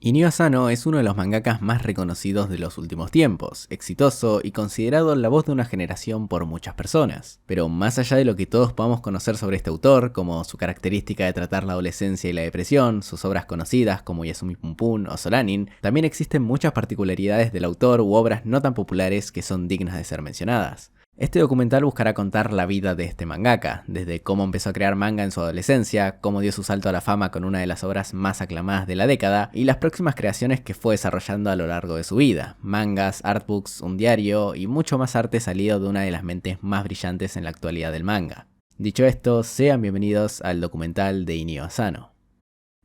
Inio Asano es uno de los mangakas más reconocidos de los últimos tiempos, exitoso y considerado la voz de una generación por muchas personas. Pero más allá de lo que todos podamos conocer sobre este autor, como su característica de tratar la adolescencia y la depresión, sus obras conocidas como Yasumi Pum Pum o Solanin, también existen muchas particularidades del autor u obras no tan populares que son dignas de ser mencionadas. Este documental buscará contar la vida de este mangaka, desde cómo empezó a crear manga en su adolescencia, cómo dio su salto a la fama con una de las obras más aclamadas de la década, y las próximas creaciones que fue desarrollando a lo largo de su vida, mangas, artbooks, un diario y mucho más arte salido de una de las mentes más brillantes en la actualidad del manga. Dicho esto, sean bienvenidos al documental de Inio Asano.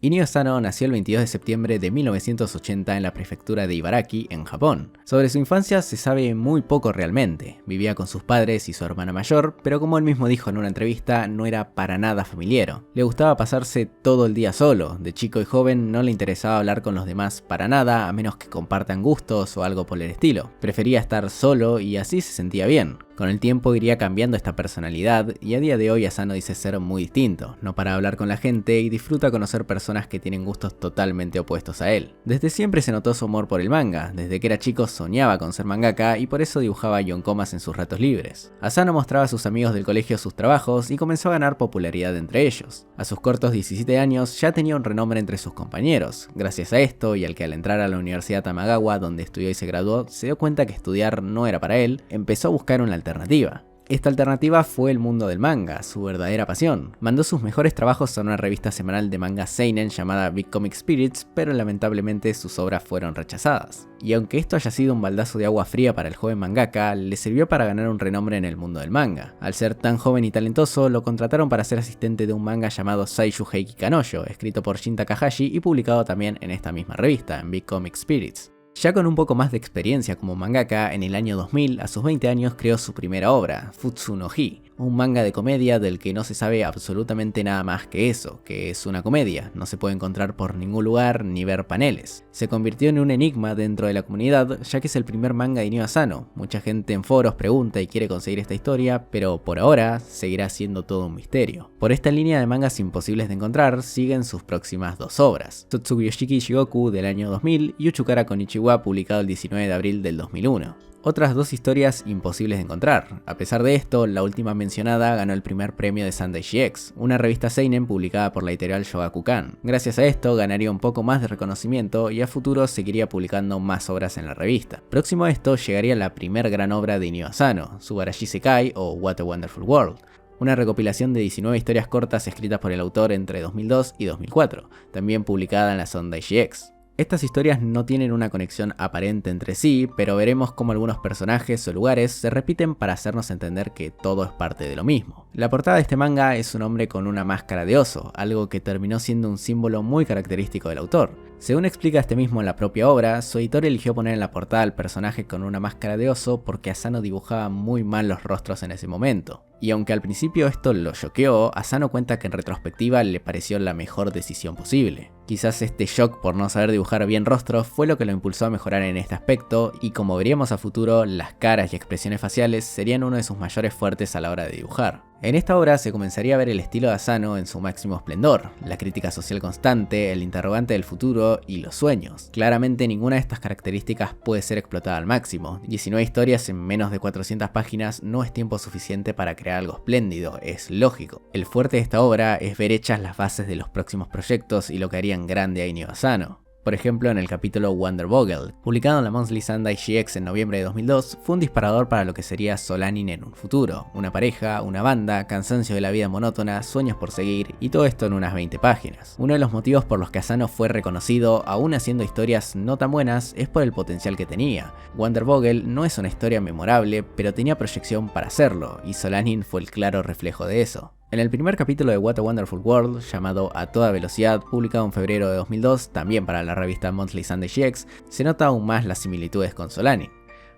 Inio Asano nació el 22 de septiembre de 1980 en la prefectura de Ibaraki, en Japón. Sobre su infancia se sabe muy poco realmente. Vivía con sus padres y su hermana mayor, pero como él mismo dijo en una entrevista, no era para nada familiero. Le gustaba pasarse todo el día solo. De chico y joven no le interesaba hablar con los demás para nada, a menos que compartan gustos o algo por el estilo. Prefería estar solo y así se sentía bien. Con el tiempo iría cambiando esta personalidad y a día de hoy Asano dice ser muy distinto, no para hablar con la gente y disfruta conocer personas que tienen gustos totalmente opuestos a él. Desde siempre se notó su amor por el manga, desde que era chico soñaba con ser mangaka y por eso dibujaba yonkomas en sus ratos libres. Asano mostraba a sus amigos del colegio sus trabajos y comenzó a ganar popularidad entre ellos. A sus cortos 17 años ya tenía un renombre entre sus compañeros. Gracias a esto y al que al entrar a la Universidad Tamagawa, donde estudió y se graduó, se dio cuenta que estudiar no era para él, empezó a buscar una alternativa. Esta alternativa fue el mundo del manga, su verdadera pasión. Mandó sus mejores trabajos a una revista semanal de manga seinen llamada Big Comic Spirits, pero lamentablemente sus obras fueron rechazadas. Y aunque esto haya sido un baldazo de agua fría para el joven mangaka, le sirvió para ganar un renombre en el mundo del manga. Al ser tan joven y talentoso, lo contrataron para ser asistente de un manga llamado Saishu Heiki Kanojo, escrito por Shin Takahashi y publicado también en esta misma revista, en Big Comic Spirits. Ya con un poco más de experiencia como mangaka, en el año 2000, a sus 20 años, creó su primera obra, Futsu no Hi, un manga de comedia del que no se sabe absolutamente nada más que eso, que es una comedia, no se puede encontrar por ningún lugar ni ver paneles. Se convirtió en un enigma dentro de la comunidad, ya que es el primer manga de Inio Asano. Mucha gente en foros pregunta y quiere conseguir esta historia, pero por ahora seguirá siendo todo un misterio. Por esta línea de mangas imposibles de encontrar, siguen sus próximas dos obras, Tsutsugu Yoshiki Shigoku del año 2000 y Uchukara Konichiwa, publicado el 19 de abril del 2001. Otras dos historias imposibles de encontrar. A pesar de esto, la última mencionada ganó el primer premio de Sandaishi X, una revista seinen publicada por la editorial Shogakukan. Gracias a esto ganaría un poco más de reconocimiento y a futuro seguiría publicando más obras en la revista. Próximo a esto llegaría la primer gran obra de Inio Asano, Subarashi Sekai o What a Wonderful World, una recopilación de 19 historias cortas escritas por el autor entre 2002 y 2004, también publicada en la Sandaishi X. Estas historias no tienen una conexión aparente entre sí, pero veremos cómo algunos personajes o lugares se repiten para hacernos entender que todo es parte de lo mismo. La portada de este manga es un hombre con una máscara de oso, algo que terminó siendo un símbolo muy característico del autor. Según explica este mismo en la propia obra, su editor eligió poner en la portada al personaje con una máscara de oso porque Asano dibujaba muy mal los rostros en ese momento. Y aunque al principio esto lo choqueó, Asano cuenta que en retrospectiva le pareció la mejor decisión posible. Quizás este shock por no saber dibujar bien rostros fue lo que lo impulsó a mejorar en este aspecto, y como veríamos a futuro, las caras y expresiones faciales serían uno de sus mayores fuertes a la hora de dibujar. En esta obra se comenzaría a ver el estilo de Asano en su máximo esplendor, la crítica social constante, el interrogante del futuro y los sueños. Claramente ninguna de estas características puede ser explotada al máximo. 19 historias en menos de 400 páginas no es tiempo suficiente para crear algo espléndido, es lógico. El fuerte de esta obra es ver hechas las bases de los próximos proyectos y lo que harían grande a Inio Asano. Por ejemplo, en el capítulo Wonder Bogle, publicado en la Monthly Sandaishi X en noviembre de 2002, fue un disparador para lo que sería Solanin en un futuro. Una pareja, una banda, cansancio de la vida monótona, sueños por seguir, y todo esto en unas 20 páginas. Uno de los motivos por los que Asano fue reconocido, aún haciendo historias no tan buenas, es por el potencial que tenía. Wonder Bogle no es una historia memorable, pero tenía proyección para hacerlo, y Solanin fue el claro reflejo de eso. En el primer capítulo de What a Wonderful World, llamado A Toda Velocidad, publicado en febrero de 2002, también para la revista Monthly Sandaishi X, se nota aún más las similitudes con Solanin.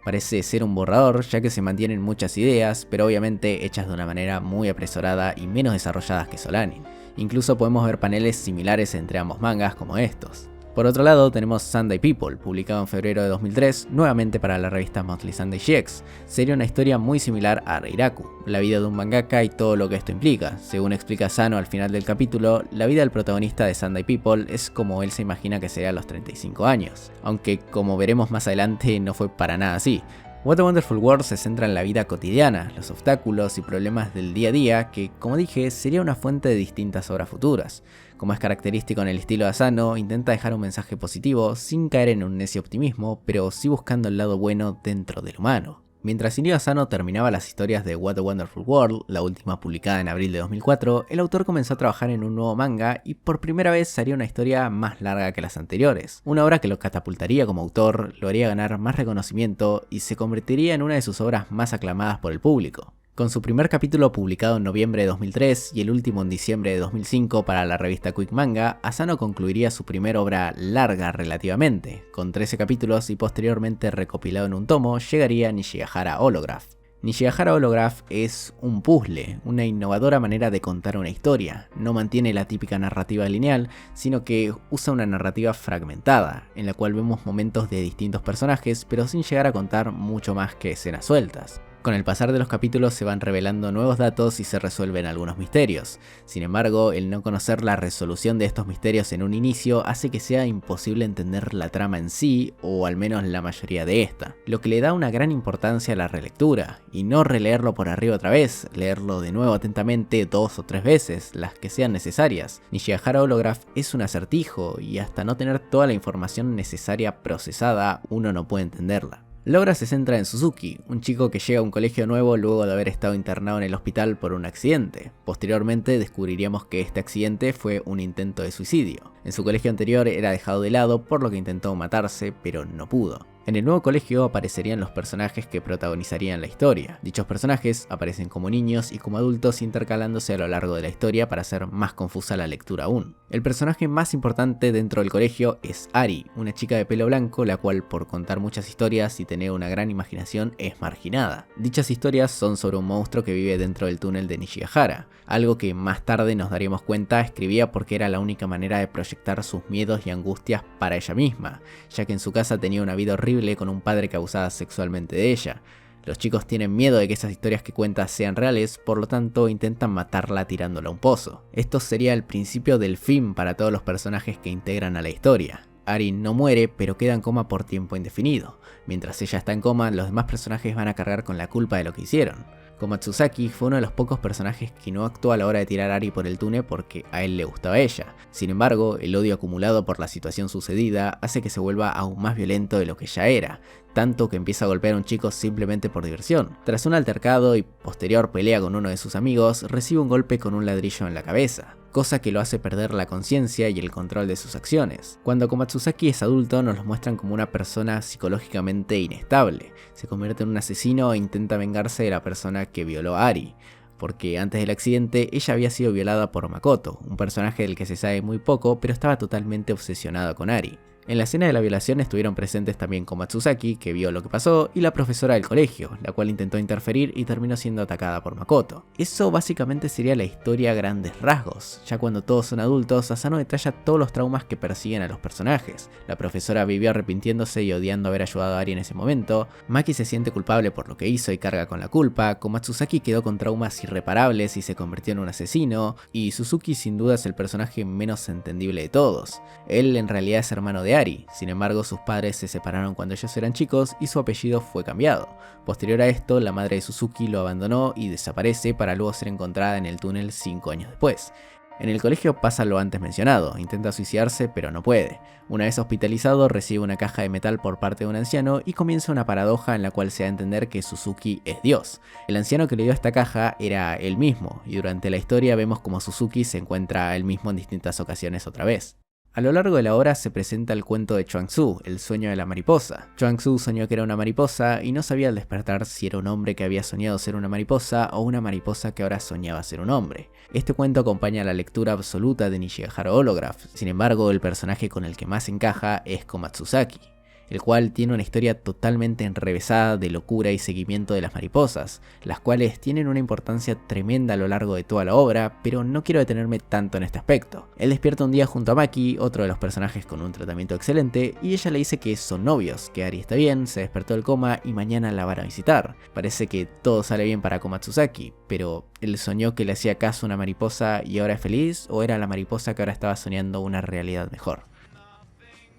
Parece ser un borrador, ya que se mantienen muchas ideas, pero obviamente hechas de una manera muy apresurada y menos desarrolladas que Solanin. Incluso podemos ver paneles similares entre ambos mangas como estos. Por otro lado tenemos Sunday People, publicado en febrero de 2003, nuevamente para la revista Monthly Sunday GX. Sería una historia muy similar a Reiraku, la vida de un mangaka y todo lo que esto implica. Según explica Sano al final del capítulo, la vida del protagonista de Sunday People es como él se imagina que sería a los 35 años, aunque como veremos más adelante no fue para nada así. What a Wonderful World se centra en la vida cotidiana, los obstáculos y problemas del día a día que, como dije, sería una fuente de distintas obras futuras. Como es característico en el estilo de Asano, intenta dejar un mensaje positivo sin caer en un necio optimismo, pero sí buscando el lado bueno dentro del humano. Mientras Inio Asano terminaba las historias de What a Wonderful World, la última publicada en abril de 2004, el autor comenzó a trabajar en un nuevo manga y por primera vez haría una historia más larga que las anteriores. Una obra que lo catapultaría como autor, lo haría ganar más reconocimiento y se convertiría en una de sus obras más aclamadas por el público. Con su primer capítulo publicado en noviembre de 2003 y el último en diciembre de 2005 para la revista Quick Manga, Asano concluiría su primera obra larga relativamente. Con 13 capítulos y posteriormente recopilado en un tomo, llegaría Nishigahara Holograph. Nishigahara Holograph es un puzzle, una innovadora manera de contar una historia. No mantiene la típica narrativa lineal, sino que usa una narrativa fragmentada, en la cual vemos momentos de distintos personajes, pero sin llegar a contar mucho más que escenas sueltas. Con el pasar de los capítulos se van revelando nuevos datos y se resuelven algunos misterios. Sin embargo, el no conocer la resolución de estos misterios en un inicio hace que sea imposible entender la trama en sí, o al menos la mayoría de esta, lo que le da una gran importancia a la relectura, y no releerlo por arriba otra vez, leerlo de nuevo atentamente 2 o 3 veces, las que sean necesarias. Nishigahara Holograph es un acertijo, y hasta no tener toda la información necesaria procesada, uno no puede entenderla. La obra se centra en Suzuki, un chico que llega a un colegio nuevo luego de haber estado internado en el hospital por un accidente. Posteriormente descubriríamos que este accidente fue un intento de suicidio. En su colegio anterior era dejado de lado por lo que intentó matarse, pero no pudo. En el nuevo colegio aparecerían los personajes que protagonizarían la historia. Dichos personajes aparecen como niños y como adultos intercalándose a lo largo de la historia para hacer más confusa la lectura aún. El personaje más importante dentro del colegio es Ari, una chica de pelo blanco la cual por contar muchas historias y tener una gran imaginación es marginada. Dichas historias son sobre un monstruo que vive dentro del túnel de Nishigahara, algo que más tarde nos daríamos cuenta escribía porque era la única manera de proyectar sus miedos y angustias para ella misma, ya que en su casa tenía una vida horrible con un padre que abusaba sexualmente de ella. Los chicos tienen miedo de que esas historias que cuenta sean reales, por lo tanto intentan matarla tirándola a un pozo. Esto sería el principio del fin para todos los personajes que integran a la historia. Ari no muere, pero queda en coma por tiempo indefinido. Mientras ella está en coma, los demás personajes van a cargar con la culpa de lo que hicieron. Komatsuzaki fue uno de los pocos personajes que no actuó a la hora de tirar a Ari por el túnel porque a él le gustaba ella. Sin embargo, el odio acumulado por la situación sucedida hace que se vuelva aún más violento de lo que ya era, tanto que empieza a golpear a un chico simplemente por diversión. Tras un altercado y posterior pelea con uno de sus amigos, recibe un golpe con un ladrillo en la cabeza, cosa que lo hace perder la conciencia y el control de sus acciones. Cuando Komatsuzaki es adulto nos lo muestran como una persona psicológicamente inestable, se convierte en un asesino e intenta vengarse de la persona que violó a Ari, porque antes del accidente ella había sido violada por Makoto, un personaje del que se sabe muy poco pero estaba totalmente obsesionado con Ari. En la escena de la violación estuvieron presentes también Komatsuzaki, que vio lo que pasó, y la profesora del colegio, la cual intentó interferir y terminó siendo atacada por Makoto. Eso básicamente sería la historia a grandes rasgos. Ya cuando todos son adultos, Asano detalla todos los traumas que persiguen a los personajes. La profesora vivió arrepintiéndose y odiando haber ayudado a Ari en ese momento, Maki se siente culpable por lo que hizo y carga con la culpa, Komatsuzaki quedó con traumas irreparables y se convirtió en un asesino, y Suzuki sin duda es el personaje menos entendible de todos. Él en realidad es hermano de Ari, sin embargo sus padres se separaron cuando ellos eran chicos y su apellido fue cambiado. Posterior a esto, la madre de Suzuki lo abandonó y desaparece para luego ser encontrada en el túnel 5 años después. En el colegio pasa lo antes mencionado, intenta suicidarse pero no puede. Una vez hospitalizado recibe una caja de metal por parte de un anciano y comienza una paradoja en la cual se da a entender que Suzuki es Dios. El anciano que le dio esta caja era él mismo y durante la historia vemos como Suzuki se encuentra él mismo en distintas ocasiones otra vez. A lo largo de la obra se presenta el cuento de Chuang-Tzu, el sueño de la mariposa. Chuang-Tzu soñó que era una mariposa y no sabía al despertar si era un hombre que había soñado ser una mariposa o una mariposa que ahora soñaba ser un hombre. Este cuento acompaña la lectura absoluta de Nishigahara Holograph, sin embargo el personaje con el que más encaja es Komatsuzaki. el cual tiene una historia totalmente enrevesada de locura y seguimiento de las mariposas, las cuales tienen una importancia tremenda a lo largo de toda la obra, pero no quiero detenerme tanto en este aspecto. Él despierta un día junto a Maki, otro de los personajes con un tratamiento excelente, y ella le dice que son novios, que Ari está bien, se despertó del coma y mañana la van a visitar. Parece que todo sale bien para Komatsuzaki, pero ¿él soñó que le hacía caso a una mariposa y ahora es feliz? ¿O era la mariposa que ahora estaba soñando una realidad mejor?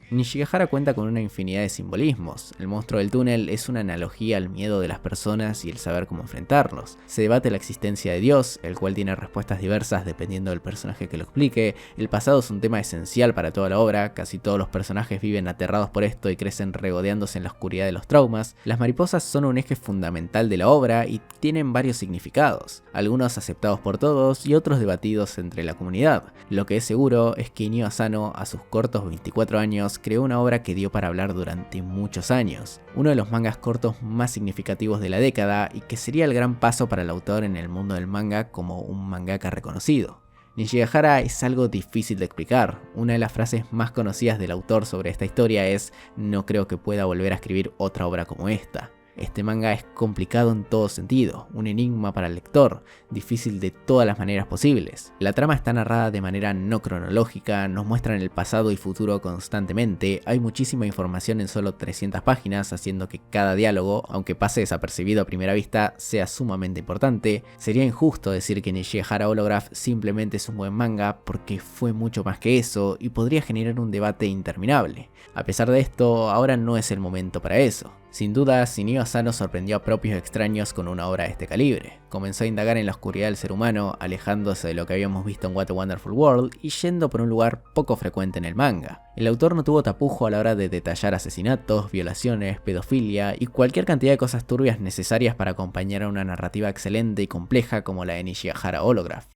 Nishigahara cuenta con una infinidad de simbolismos. El monstruo del túnel es una analogía al miedo de las personas y el saber cómo enfrentarlos. Se debate la existencia de Dios, el cual tiene respuestas diversas dependiendo del personaje que lo explique. El pasado es un tema esencial para toda la obra, casi todos los personajes viven aterrados por esto y crecen regodeándose en la oscuridad de los traumas. Las mariposas son un eje fundamental de la obra y tienen varios significados, algunos aceptados por todos y otros debatidos entre la comunidad. Lo que es seguro es que Inio Asano, a sus cortos 24 años, creó una obra que dio para hablar durante muchos años, uno de los mangas cortos más significativos de la década y que sería el gran paso para el autor en el mundo del manga como un mangaka reconocido. Nishigahara es algo difícil de explicar. Una de las frases más conocidas del autor sobre esta historia es: "No creo que pueda volver a escribir otra obra como esta". Este manga es complicado en todo sentido, un enigma para el lector, difícil de todas las maneras posibles. La trama está narrada de manera no cronológica, nos muestran el pasado y futuro constantemente, hay muchísima información en solo 300 páginas, haciendo que cada diálogo, aunque pase desapercibido a primera vista, sea sumamente importante. Sería injusto decir que Nishigahara Holograph simplemente es un buen manga, porque fue mucho más que eso y podría generar un debate interminable. A pesar de esto, ahora no es el momento para eso. Sin duda, Inio Asano sorprendió a propios extraños con una obra de este calibre. Comenzó a indagar en la oscuridad del ser humano, alejándose de lo que habíamos visto en What a Wonderful World y yendo por un lugar poco frecuente en el manga. El autor no tuvo tapujo a la hora de detallar asesinatos, violaciones, pedofilia y cualquier cantidad de cosas turbias necesarias para acompañar a una narrativa excelente y compleja como la de Nishigahara Holograph.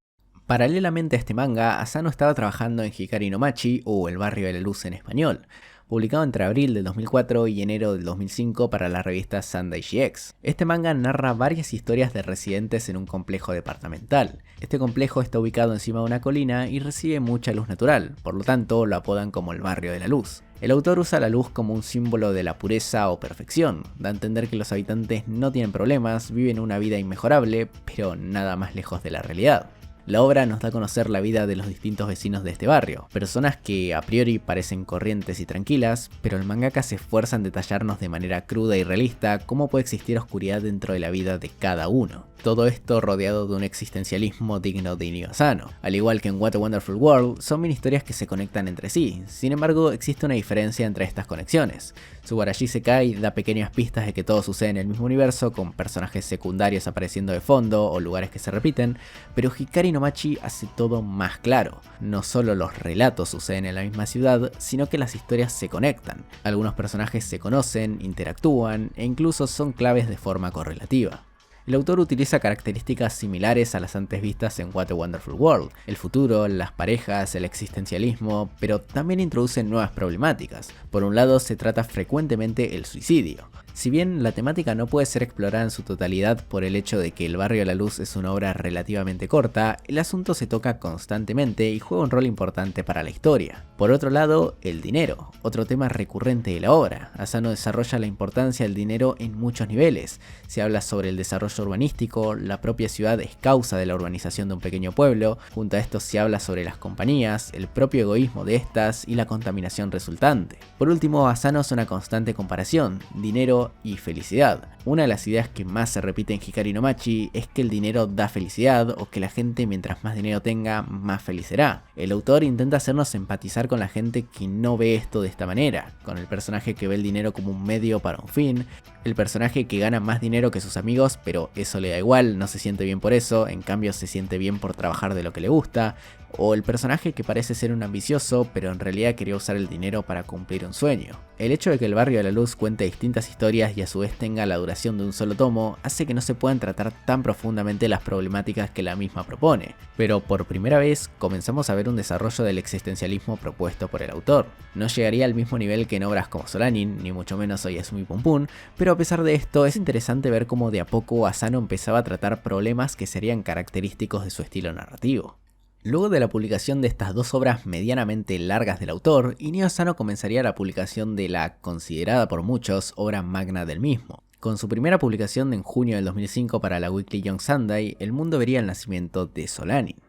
Paralelamente a este manga, Asano estaba trabajando en Hikari no Machi, o El barrio de la luz en español, publicado entre abril del 2004 y enero del 2005 para la revista Sunday GX. Este manga narra varias historias de residentes en un complejo departamental. Este complejo está ubicado encima de una colina y recibe mucha luz natural, por lo tanto lo apodan como el barrio de la luz. El autor usa la luz como un símbolo de la pureza o perfección, da a entender que los habitantes no tienen problemas, viven una vida inmejorable, pero nada más lejos de la realidad. La obra nos da a conocer la vida de los distintos vecinos de este barrio, personas que a priori parecen corrientes y tranquilas, pero el mangaka se esfuerza en detallarnos de manera cruda y realista cómo puede existir oscuridad dentro de la vida de cada uno. Todo esto rodeado de un existencialismo digno de Inio Asano. Al igual que en What a Wonderful World, son mini historias que se conectan entre sí, sin embargo existe una diferencia entre estas conexiones. Subarashi Sekai da pequeñas pistas de que todo sucede en el mismo universo, con personajes secundarios apareciendo de fondo o lugares que se repiten, pero Hikari no Machi hace todo más claro. No solo los relatos suceden en la misma ciudad, sino que las historias se conectan. Algunos personajes se conocen, interactúan e incluso son claves de forma correlativa. El autor utiliza características similares a las antes vistas en What a Wonderful World, el futuro, las parejas, el existencialismo, pero también introduce nuevas problemáticas. Por un lado, se trata frecuentemente el suicidio. Si bien la temática no puede ser explorada en su totalidad por el hecho de que El barrio de la luz es una obra relativamente corta, el asunto se toca constantemente y juega un rol importante para la historia. Por otro lado, el dinero, otro tema recurrente de la obra. Asano desarrolla la importancia del dinero en muchos niveles. Se habla sobre el desarrollo urbanístico, la propia ciudad es causa de la urbanización de un pequeño pueblo, junto a esto se habla sobre las compañías, el propio egoísmo de estas y la contaminación resultante. Por último, Asano hace una constante comparación, dinero y felicidad. Una de las ideas que más se repite en Hikari no Machi es que el dinero da felicidad o que la gente mientras más dinero tenga, más feliz será. El autor intenta hacernos empatizar con la gente que no ve esto de esta manera, con el personaje que ve el dinero como un medio para un fin, el personaje que gana más dinero que sus amigos pero eso le da igual, no se siente bien por eso, en cambio se siente bien por trabajar de lo que le gusta, o el personaje que parece ser un ambicioso pero en realidad quería usar el dinero para cumplir un sueño. El hecho de que El barrio de la luz cuente distintas historias y a su vez tenga la duración de un solo tomo hace que no se puedan tratar tan profundamente las problemáticas que la misma propone, pero por primera vez comenzamos a ver un desarrollo del existencialismo propuesto por el autor. No llegaría al mismo nivel que en obras como Solanin, ni mucho menos Oyasumi Pum Pum, pero a pesar de esto es interesante ver cómo de a poco Asano empezaba a tratar problemas que serían característicos de su estilo narrativo. Luego de la publicación de estas dos obras medianamente largas del autor, Inio Asano comenzaría la publicación de la, considerada por muchos, obra magna del mismo. Con su primera publicación en junio del 2005 para la Weekly Young Sunday, el mundo vería el nacimiento de Solanin.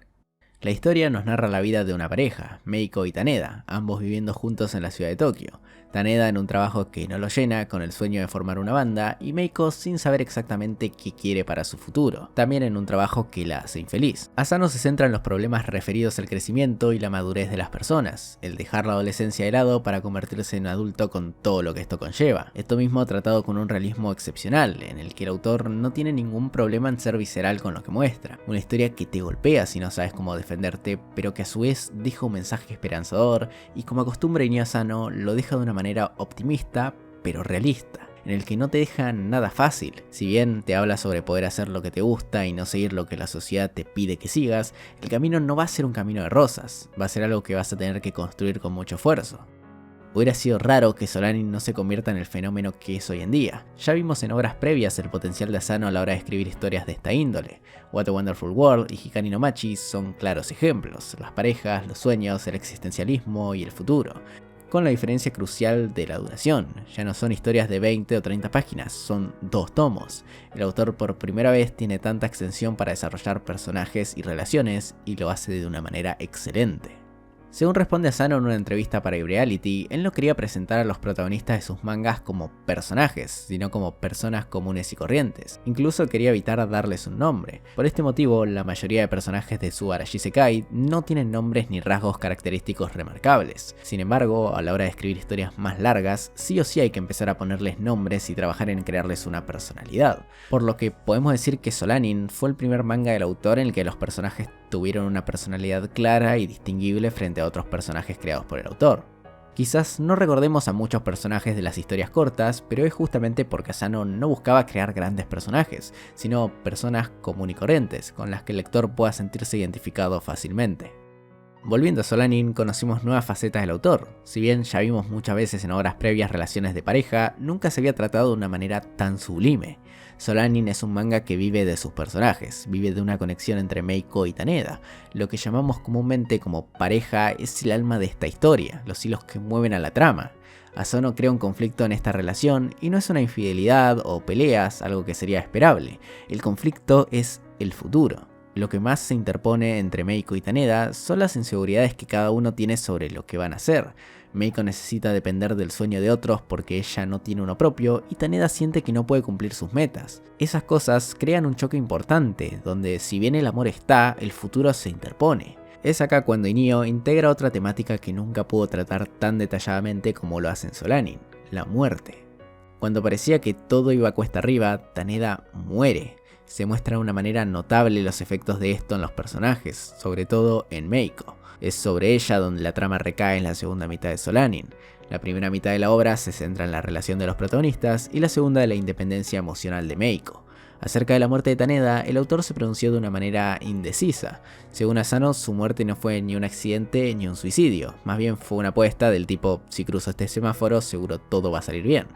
La historia nos narra la vida de una pareja, Meiko y Taneda, ambos viviendo juntos en la ciudad de Tokio. Taneda en un trabajo que no lo llena, con el sueño de formar una banda, y Meiko sin saber exactamente qué quiere para su futuro, también en un trabajo que la hace infeliz. Asano se centra en los problemas referidos al crecimiento y la madurez de las personas, el dejar la adolescencia de lado para convertirse en adulto con todo lo que esto conlleva. Esto mismo tratado con un realismo excepcional, en el que el autor no tiene ningún problema en ser visceral con lo que muestra. Una historia que te golpea si no sabes cómo defenderte, pero que a su vez deja un mensaje esperanzador, y como acostumbra Inio Asano, lo deja de una manera optimista pero realista, en el que no te deja nada fácil. Si bien te habla sobre poder hacer lo que te gusta y no seguir lo que la sociedad te pide que sigas, el camino no va a ser un camino de rosas, va a ser algo que vas a tener que construir con mucho esfuerzo. Hubiera sido raro que Solanin no se convierta en el fenómeno que es hoy en día. Ya vimos en obras previas el potencial de Asano a la hora de escribir historias de esta índole. What a Wonderful World y Hikari no Machi son claros ejemplos: las parejas, los sueños, el existencialismo y el futuro. Con la diferencia crucial de la duración, ya no son historias de 20 o 30 páginas, son 2 tomos. El autor por primera vez tiene tanta extensión para desarrollar personajes y relaciones, y lo hace de una manera excelente. Según responde Asano en una entrevista para iReality, él no quería presentar a los protagonistas de sus mangas como personajes, sino como personas comunes y corrientes. Incluso quería evitar darles un nombre. Por este motivo, la mayoría de personajes de su Arashi Sekai no tienen nombres ni rasgos característicos remarcables. Sin embargo, a la hora de escribir historias más largas, sí o sí hay que empezar a ponerles nombres y trabajar en crearles una personalidad. Por lo que podemos decir que Solanin fue el primer manga del autor en el que los personajes tuvieron una personalidad clara y distinguible frente a otros personajes creados por el autor. Quizás no recordemos a muchos personajes de las historias cortas, pero es justamente porque Asano no buscaba crear grandes personajes, sino personas comunes y corrientes, con las que el lector pueda sentirse identificado fácilmente. Volviendo a Solanin, conocimos nuevas facetas del autor. Si bien ya vimos muchas veces en obras previas relaciones de pareja, nunca se había tratado de una manera tan sublime. Solanin es un manga que vive de sus personajes, vive de una conexión entre Meiko y Taneda. Lo que llamamos comúnmente como pareja es el alma de esta historia, los hilos que mueven a la trama. Asano crea un conflicto en esta relación y no es una infidelidad o peleas, algo que sería esperable. El conflicto es el futuro. Lo que más se interpone entre Meiko y Taneda son las inseguridades que cada uno tiene sobre lo que van a hacer. Meiko necesita depender del sueño de otros porque ella no tiene uno propio, y Taneda siente que no puede cumplir sus metas. Esas cosas crean un choque importante, donde si bien el amor está, el futuro se interpone. Es acá cuando Inio integra otra temática que nunca pudo tratar tan detalladamente como lo hace en Solanin: la muerte. Cuando parecía que todo iba cuesta arriba, Taneda muere. Se muestra de una manera notable los efectos de esto en los personajes, sobre todo en Meiko. Es sobre ella donde la trama recae en la segunda mitad de Solanin. La primera mitad de la obra se centra en la relación de los protagonistas y la segunda en la independencia emocional de Meiko. Acerca de la muerte de Taneda, el autor se pronunció de una manera indecisa. Según Asano, su muerte no fue ni un accidente ni un suicidio, más bien fue una apuesta del tipo: si cruzo este semáforo seguro todo va a salir bien.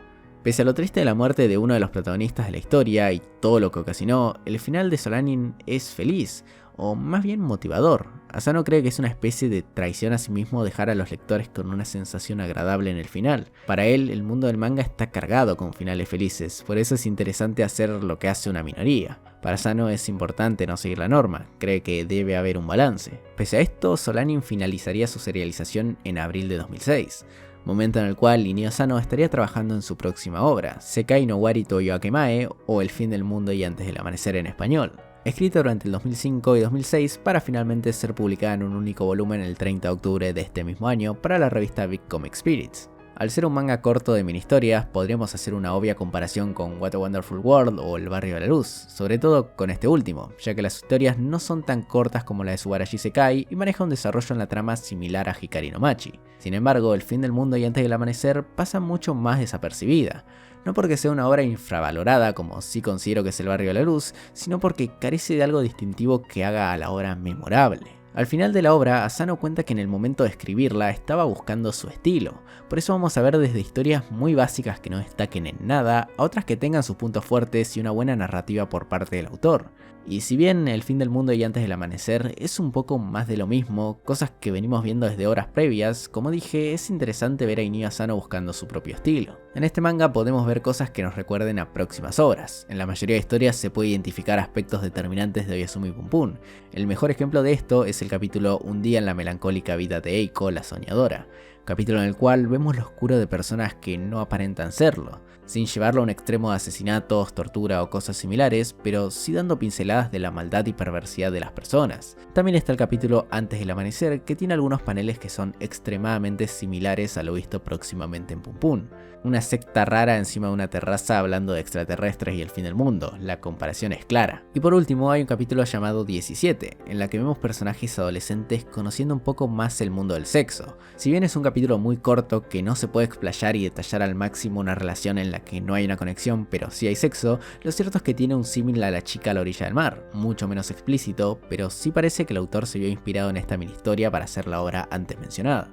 Pese a lo triste de la muerte de uno de los protagonistas de la historia y todo lo que ocasionó, el final de Solanin es feliz, o más bien motivador. Asano cree que es una especie de traición a sí mismo dejar a los lectores con una sensación agradable en el final. Para él, el mundo del manga está cargado con finales felices, por eso es interesante hacer lo que hace una minoría. Para Asano es importante no seguir la norma, cree que debe haber un balance. Pese a esto, Solanin finalizaría su serialización en abril de 2006. Momento en el cual Inio Asano estaría trabajando en su próxima obra, Sekai no Wari to Yoakemae, o El fin del mundo y antes del amanecer en español, escrita durante el 2005 y 2006 para finalmente ser publicada en un único volumen el 30 de octubre de este mismo año para la revista Big Comic Spirits. Al ser un manga corto de mini historias, podríamos hacer una obvia comparación con What a Wonderful World o El barrio de la luz, sobre todo con este último, ya que las historias no son tan cortas como la de Subarashi Sekai y maneja un desarrollo en la trama similar a Hikari no Machi. Sin embargo, El fin del mundo y antes del amanecer pasa mucho más desapercibida. No porque sea una obra infravalorada, como sí considero que es El barrio de la luz, sino porque carece de algo distintivo que haga a la obra memorable. Al final de la obra, Asano cuenta que en el momento de escribirla estaba buscando su estilo, por eso vamos a ver desde historias muy básicas que no destaquen en nada, a otras que tengan sus puntos fuertes y una buena narrativa por parte del autor. Y si bien El fin del mundo y Antes del amanecer es un poco más de lo mismo, cosas que venimos viendo desde horas previas, como dije, es interesante ver a Inio Asano buscando su propio estilo. En este manga podemos ver cosas que nos recuerden a próximas obras. En la mayoría de historias se puede identificar aspectos determinantes de Oyasumi Pum Pum. El mejor ejemplo de esto es el capítulo Un día en la melancólica vida de Eiko, la soñadora, capítulo en el cual vemos lo oscuro de personas que no aparentan serlo, sin llevarlo a un extremo de asesinatos, tortura o cosas similares, pero sí dando pinceladas de la maldad y perversidad de las personas. También está el capítulo Antes del amanecer, que tiene algunos paneles que son extremadamente similares a lo visto próximamente en Pum Pum. Una secta rara encima de una terraza hablando de extraterrestres y el fin del mundo, la comparación es clara. Y por último hay un capítulo llamado 17, en la que vemos personajes adolescentes conociendo un poco más el mundo del sexo. Si bien es un capítulo muy corto que no se puede explayar y detallar al máximo una relación en la que no hay una conexión pero sí hay sexo, lo cierto es que tiene un símil a La chica a la orilla del mar, mucho menos explícito, pero sí parece que el autor se vio inspirado en esta mini historia para hacer la obra antes mencionada.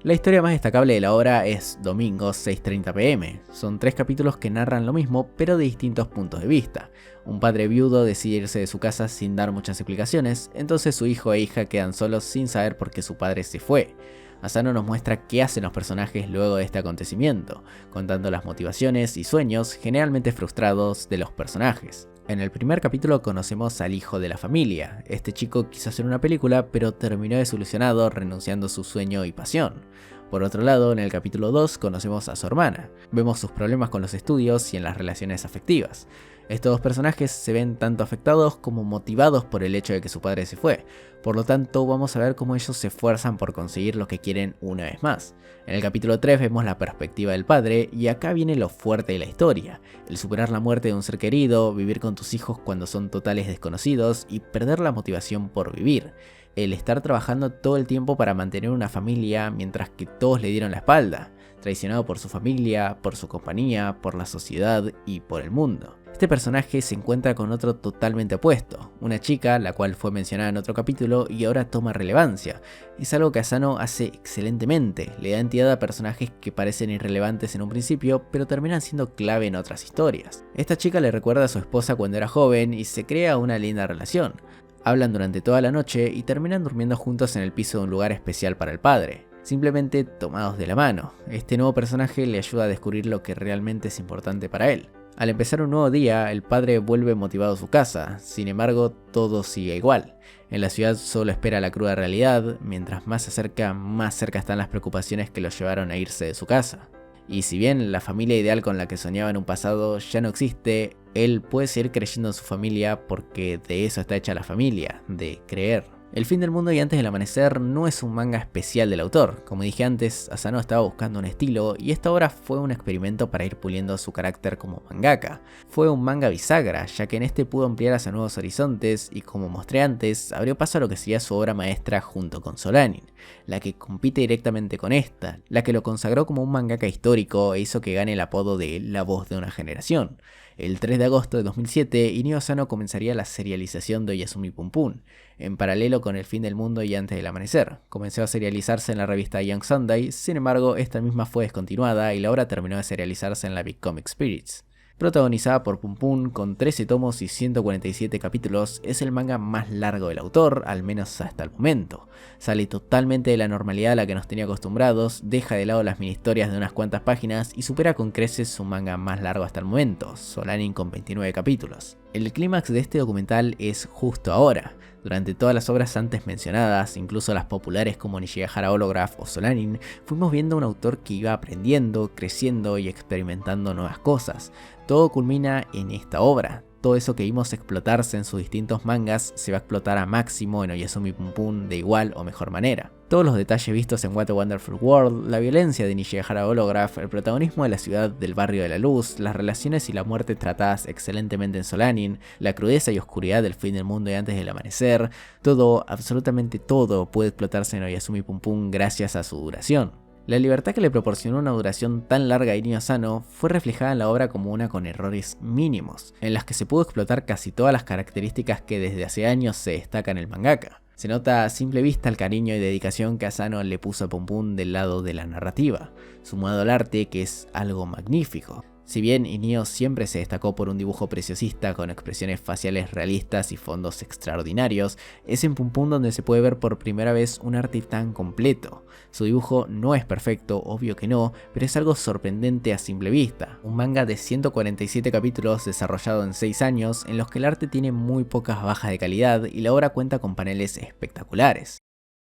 La historia más destacable de la obra es Domingo 6:30 p.m. Son 3 capítulos que narran lo mismo pero de distintos puntos de vista. Un padre viudo decide irse de su casa sin dar muchas explicaciones, entonces su hijo e hija quedan solos sin saber por qué su padre se fue. Asano nos muestra qué hacen los personajes luego de este acontecimiento, contando las motivaciones y sueños generalmente frustrados de los personajes. En el primer capítulo conocemos al hijo de la familia. Este chico quiso hacer una película, pero terminó desilusionado renunciando a su sueño y pasión. Por otro lado, en el capítulo 2 conocemos a su hermana. Vemos sus problemas con los estudios y en las relaciones afectivas. Estos dos personajes se ven tanto afectados como motivados por el hecho de que su padre se fue. Por lo tanto, vamos a ver cómo ellos se esfuerzan por conseguir lo que quieren una vez más. En el capítulo 3 vemos la perspectiva del padre y acá viene lo fuerte de la historia. El superar la muerte de un ser querido, vivir con tus hijos cuando son totales desconocidos y perder la motivación por vivir. El estar trabajando todo el tiempo para mantener una familia mientras que todos le dieron la espalda, traicionado por su familia, por su compañía, por la sociedad y por el mundo. Este personaje se encuentra con otro totalmente opuesto, una chica la cual fue mencionada en otro capítulo y ahora toma relevancia. Es algo que Asano hace excelentemente, le da entidad a personajes que parecen irrelevantes en un principio pero terminan siendo clave en otras historias. Esta chica le recuerda a su esposa cuando era joven y se crea una linda relación. Hablan durante toda la noche y terminan durmiendo juntos en el piso de un lugar especial para el padre, simplemente tomados de la mano. Este nuevo personaje le ayuda a descubrir lo que realmente es importante para él. Al empezar un nuevo día, el padre vuelve motivado a su casa, sin embargo todo sigue igual. En la ciudad solo espera la cruda realidad, mientras más se acerca, más cerca están las preocupaciones que lo llevaron a irse de su casa. Y si bien la familia ideal con la que soñaba en un pasado ya no existe, él puede seguir creyendo en su familia porque de eso está hecha la familia, de creer. El fin del mundo y Antes del amanecer no es un manga especial del autor. Como dije antes, Asano estaba buscando un estilo y esta obra fue un experimento para ir puliendo su carácter como mangaka. Fue un manga bisagra, ya que en este pudo ampliar hacia nuevos horizontes y, como mostré antes, abrió paso a lo que sería su obra maestra junto con Solanin, la que compite directamente con esta, la que lo consagró como un mangaka histórico e hizo que gane el apodo de la voz de una generación. El 3 de agosto de 2007, Inio Asano comenzaría la serialización de Oyasumi Pum Pum, en paralelo con El fin del mundo y Antes del amanecer. Comenzó a serializarse en la revista Young Sunday, sin embargo esta misma fue descontinuada y la obra terminó de serializarse en la Big Comic Spirits. Protagonizada por Pum Pum con 13 tomos y 147 capítulos, es el manga más largo del autor, al menos hasta el momento. Sale totalmente de la normalidad a la que nos tenía acostumbrados, deja de lado las mini historias de unas cuantas páginas y supera con creces su manga más largo hasta el momento, Solanin con 29 capítulos. El clímax de este documental es justo ahora. Durante todas las obras antes mencionadas, incluso las populares como Nishigahara Holograph o Solanin, fuimos viendo a un autor que iba aprendiendo, creciendo y experimentando nuevas cosas. Todo culmina en esta obra. Todo eso que vimos explotarse en sus distintos mangas se va a explotar a máximo en Oyasumi Pum Pum de igual o mejor manera. Todos los detalles vistos en What a Wonderful World, la violencia de Nishigahara Holograph, el protagonismo de la ciudad del barrio de la luz, las relaciones y la muerte tratadas excelentemente en Solanin, la crudeza y oscuridad del fin del mundo y Antes del amanecer, todo, absolutamente todo puede explotarse en Oyasumi Pum Pum gracias a su duración. La libertad que le proporcionó una duración tan larga a Inio Asano fue reflejada en la obra como una con errores mínimos, en las que se pudo explotar casi todas las características que desde hace años se destacan en el mangaka. Se nota a simple vista el cariño y dedicación que Asano le puso a Pum Pum del lado de la narrativa, sumado al arte que es algo magnífico. Si bien Inio siempre se destacó por un dibujo preciosista con expresiones faciales realistas y fondos extraordinarios, es en Pum Pum donde se puede ver por primera vez un arte tan completo. Su dibujo no es perfecto, obvio que no, pero es algo sorprendente a simple vista. Un manga de 147 capítulos desarrollado en 6 años, en los que el arte tiene muy pocas bajas de calidad y la obra cuenta con paneles espectaculares.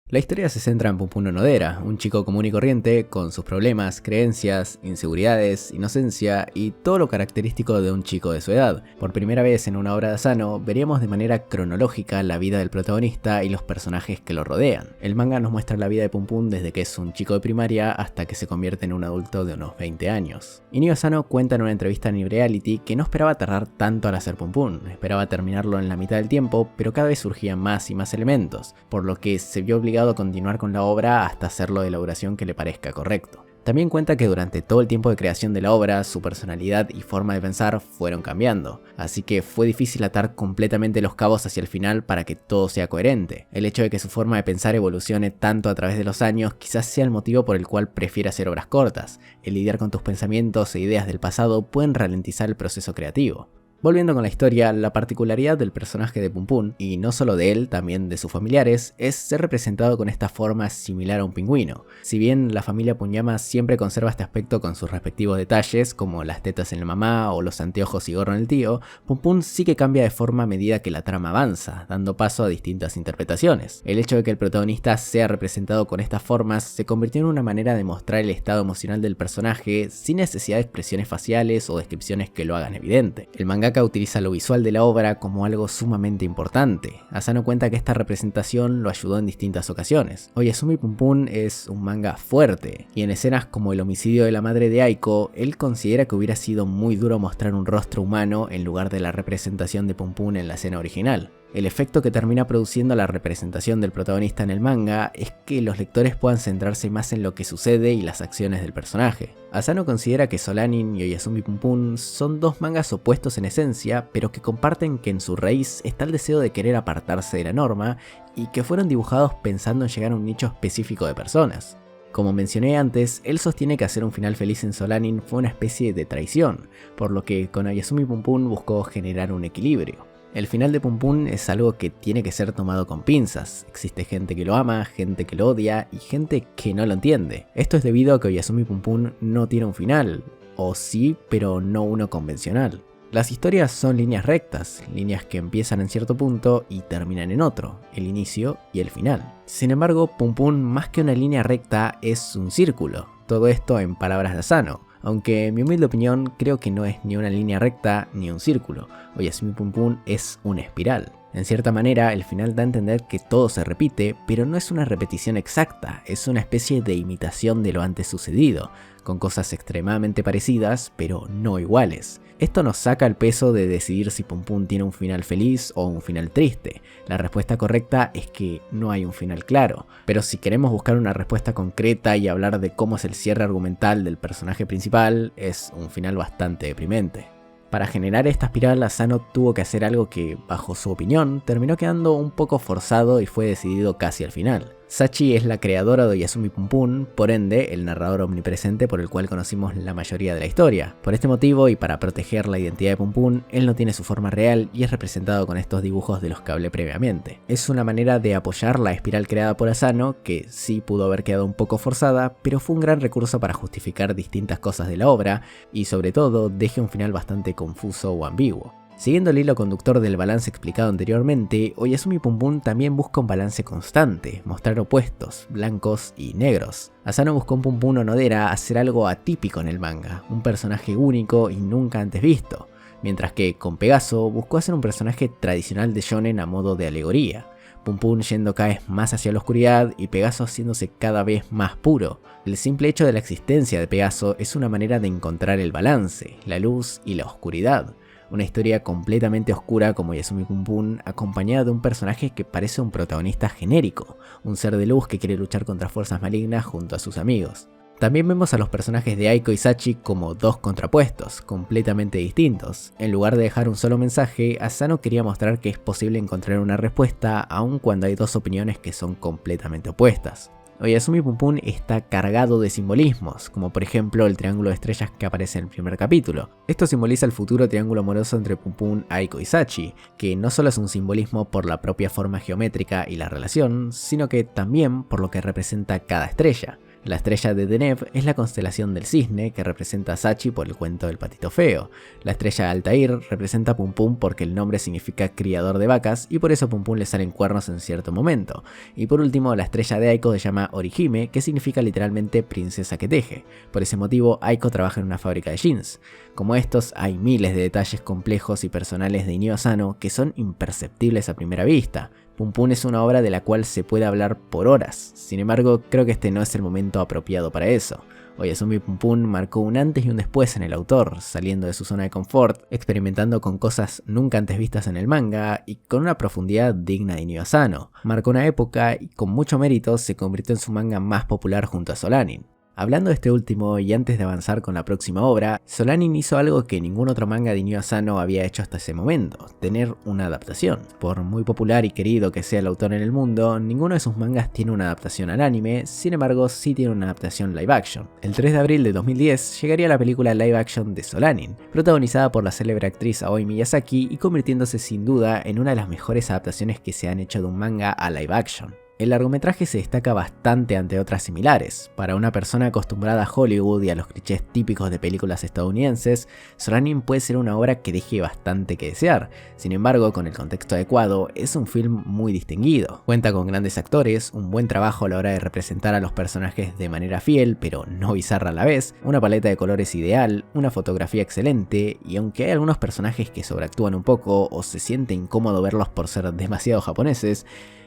La historia se centra en Pum Pum Onodera, un chico común y corriente con sus problemas, creencias, inseguridades, inocencia y todo lo característico de un chico de su edad. Por primera vez en una obra de Asano, veríamos de manera cronológica la vida del protagonista y los personajes que lo rodean. El manga nos muestra la vida de Pum Pum desde que es un chico de primaria hasta que se convierte en un adulto de unos 20 años. Inio Asano cuenta en una entrevista en Reality que no esperaba tardar tanto al hacer Pum Pum, esperaba terminarlo en la mitad del tiempo, pero cada vez surgían más y más elementos, por lo que se vio obligado a continuar con la obra hasta hacerlo de la duración que le parezca correcto. También cuenta que durante todo el tiempo de creación de la obra, su personalidad y forma de pensar fueron cambiando, así que fue difícil atar completamente los cabos hacia el final para que todo sea coherente. El hecho de que su forma de pensar evolucione tanto a través de los años quizás sea el motivo por el cual prefiere hacer obras cortas. El lidiar con tus pensamientos e ideas del pasado pueden ralentizar el proceso creativo. Volviendo con la historia, la particularidad del personaje de Pum Pum, y no solo de él, también de sus familiares, es ser representado con esta forma similar a un pingüino. Si bien la familia Punyama siempre conserva este aspecto con sus respectivos detalles, como las tetas en la mamá o los anteojos y gorro en el tío, Pum Pum sí que cambia de forma a medida que la trama avanza, dando paso a distintas interpretaciones. El hecho de que el protagonista sea representado con estas formas se convirtió en una manera de mostrar el estado emocional del personaje sin necesidad de expresiones faciales o descripciones que lo hagan evidente. El mangaka utiliza lo visual de la obra como algo sumamente importante. Asano cuenta que esta representación lo ayudó en distintas ocasiones. Oyasumi Pum Pum es un manga fuerte, y en escenas como el homicidio de la madre de Aiko, él considera que hubiera sido muy duro mostrar un rostro humano en lugar de la representación de Pum Pum en la escena original. El efecto que termina produciendo la representación del protagonista en el manga es que los lectores puedan centrarse más en lo que sucede y las acciones del personaje. Asano considera que Solanin y Oyasumi Pum Pum son dos mangas opuestos en esencia, pero que comparten que en su raíz está el deseo de querer apartarse de la norma y que fueron dibujados pensando en llegar a un nicho específico de personas. Como mencioné antes, él sostiene que hacer un final feliz en Solanin fue una especie de traición, por lo que con Oyasumi Pum Pum buscó generar un equilibrio. El final de Pum Pum es algo que tiene que ser tomado con pinzas. Existe gente que lo ama, gente que lo odia y gente que no lo entiende. Esto es debido a que Oyasumi Pum Pum no tiene un final, o sí, pero no uno convencional. Las historias son líneas rectas, líneas que empiezan en cierto punto y terminan en otro, el inicio y el final. Sin embargo, Pum Pum más que una línea recta es un círculo. Todo esto en palabras de Asano. Aunque en mi humilde opinión creo que no es ni una línea recta ni un círculo. Oyasumi Pum Pum es una espiral. En cierta manera, el final da a entender que todo se repite, pero no es una repetición exacta, es una especie de imitación de lo antes sucedido, con cosas extremadamente parecidas, pero no iguales. Esto nos saca el peso de decidir si Pum Pum tiene un final feliz o un final triste. La respuesta correcta es que no hay un final claro, pero si queremos buscar una respuesta concreta y hablar de cómo es el cierre argumental del personaje principal, es un final bastante deprimente. Para generar esta espiral, Asano tuvo que hacer algo que, bajo su opinión, terminó quedando un poco forzado y fue decidido casi al final. Sachi es la creadora de Oyasumi Pum Pum, por ende, el narrador omnipresente por el cual conocimos la mayoría de la historia. Por este motivo, y para proteger la identidad de Pum Pum, él no tiene su forma real y es representado con estos dibujos de los que hablé previamente. Es una manera de apoyar la espiral creada por Asano, que sí pudo haber quedado un poco forzada, pero fue un gran recurso para justificar distintas cosas de la obra, y sobre todo, deje un final bastante confuso o ambiguo. Siguiendo el hilo conductor del balance explicado anteriormente, Oyasumi Pum Pum también busca un balance constante, mostrar opuestos, blancos y negros. Asano buscó en Pum Pum Onodera hacer algo atípico en el manga, un personaje único y nunca antes visto, mientras que con Pegaso buscó hacer un personaje tradicional de shonen a modo de alegoría. Pum Pum yendo cada vez más hacia la oscuridad y Pegaso haciéndose cada vez más puro. El simple hecho de la existencia de Pegaso es una manera de encontrar el balance, la luz y la oscuridad. Una historia completamente oscura como Oyasumi Pum Pum, acompañada de un personaje que parece un protagonista genérico, un ser de luz que quiere luchar contra fuerzas malignas junto a sus amigos. También vemos a los personajes de Aiko y Sachi como dos contrapuestos, completamente distintos. En lugar de dejar un solo mensaje, Asano quería mostrar que es posible encontrar una respuesta aun cuando hay dos opiniones que son completamente opuestas. Oyasumi Pum Pum está cargado de simbolismos, como por ejemplo el triángulo de estrellas que aparece en el primer capítulo. Esto simboliza el futuro triángulo amoroso entre Pum Pum, Aiko y Sachi, que no solo es un simbolismo por la propia forma geométrica y la relación, sino que también por lo que representa cada estrella. La estrella de Deneb es la constelación del cisne, que representa a Sachi por el cuento del patito feo. La estrella Altair representa a Pum Pum porque el nombre significa criador de vacas y por eso a Pum Pum le salen cuernos en cierto momento. Y por último, la estrella de Aiko se llama Orihime, que significa literalmente princesa que teje. Por ese motivo, Aiko trabaja en una fábrica de jeans. Como estos, hay miles de detalles complejos y personales de Inio Asano que son imperceptibles a primera vista. Pum Pum es una obra de la cual se puede hablar por horas, sin embargo creo que este no es el momento apropiado para eso. Oyasumi Pum Pum marcó un antes y un después en el autor, saliendo de su zona de confort, experimentando con cosas nunca antes vistas en el manga y con una profundidad digna de Inio Asano. Marcó una época y con mucho mérito se convirtió en su manga más popular junto a Solanin. Hablando de este último y antes de avanzar con la próxima obra, Solanin hizo algo que ningún otro manga de Inio Asano había hecho hasta ese momento, tener una adaptación. Por muy popular y querido que sea el autor en el mundo, ninguno de sus mangas tiene una adaptación al anime, sin embargo sí tiene una adaptación live action. El 3 de abril de 2010 llegaría la película live action de Solanin, protagonizada por la célebre actriz Aoi Miyazaki y convirtiéndose sin duda en una de las mejores adaptaciones que se han hecho de un manga a live action. El largometraje se destaca bastante ante otras similares. Para una persona acostumbrada a Hollywood y a los clichés típicos de películas estadounidenses, Solanin puede ser una obra que deje bastante que desear. Sin embargo, con el contexto adecuado, es un film muy distinguido. Cuenta con grandes actores, un buen trabajo a la hora de representar a los personajes de manera fiel, pero no bizarra a la vez, una paleta de colores ideal, una fotografía excelente, y aunque hay algunos personajes que sobreactúan un poco o se siente incómodo verlos por ser demasiado japoneses,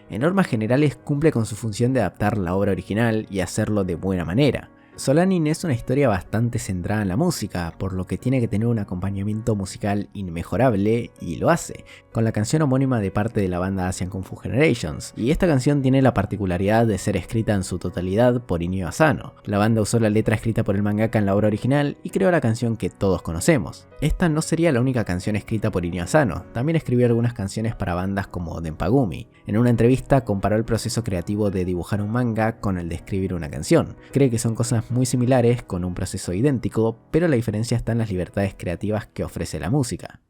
en normas generales cumple con su función de adaptar la obra original y hacerlo de buena manera. Solanin es una historia bastante centrada en la música, por lo que tiene que tener un acompañamiento musical inmejorable, y lo hace, con la canción homónima de parte de la banda Asian Kung Fu Generations, y esta canción tiene la particularidad de ser escrita en su totalidad por Inio Asano. La banda usó la letra escrita por el mangaka en la obra original y creó la canción que todos conocemos. Esta no sería la única canción escrita por Inio Asano, también escribió algunas canciones para bandas como Denpagumi. En una entrevista comparó el proceso creativo de dibujar un manga con el de escribir una canción. Cree que son cosas muy similares con un proceso idéntico, pero la diferencia está en las libertades creativas que ofrece la música.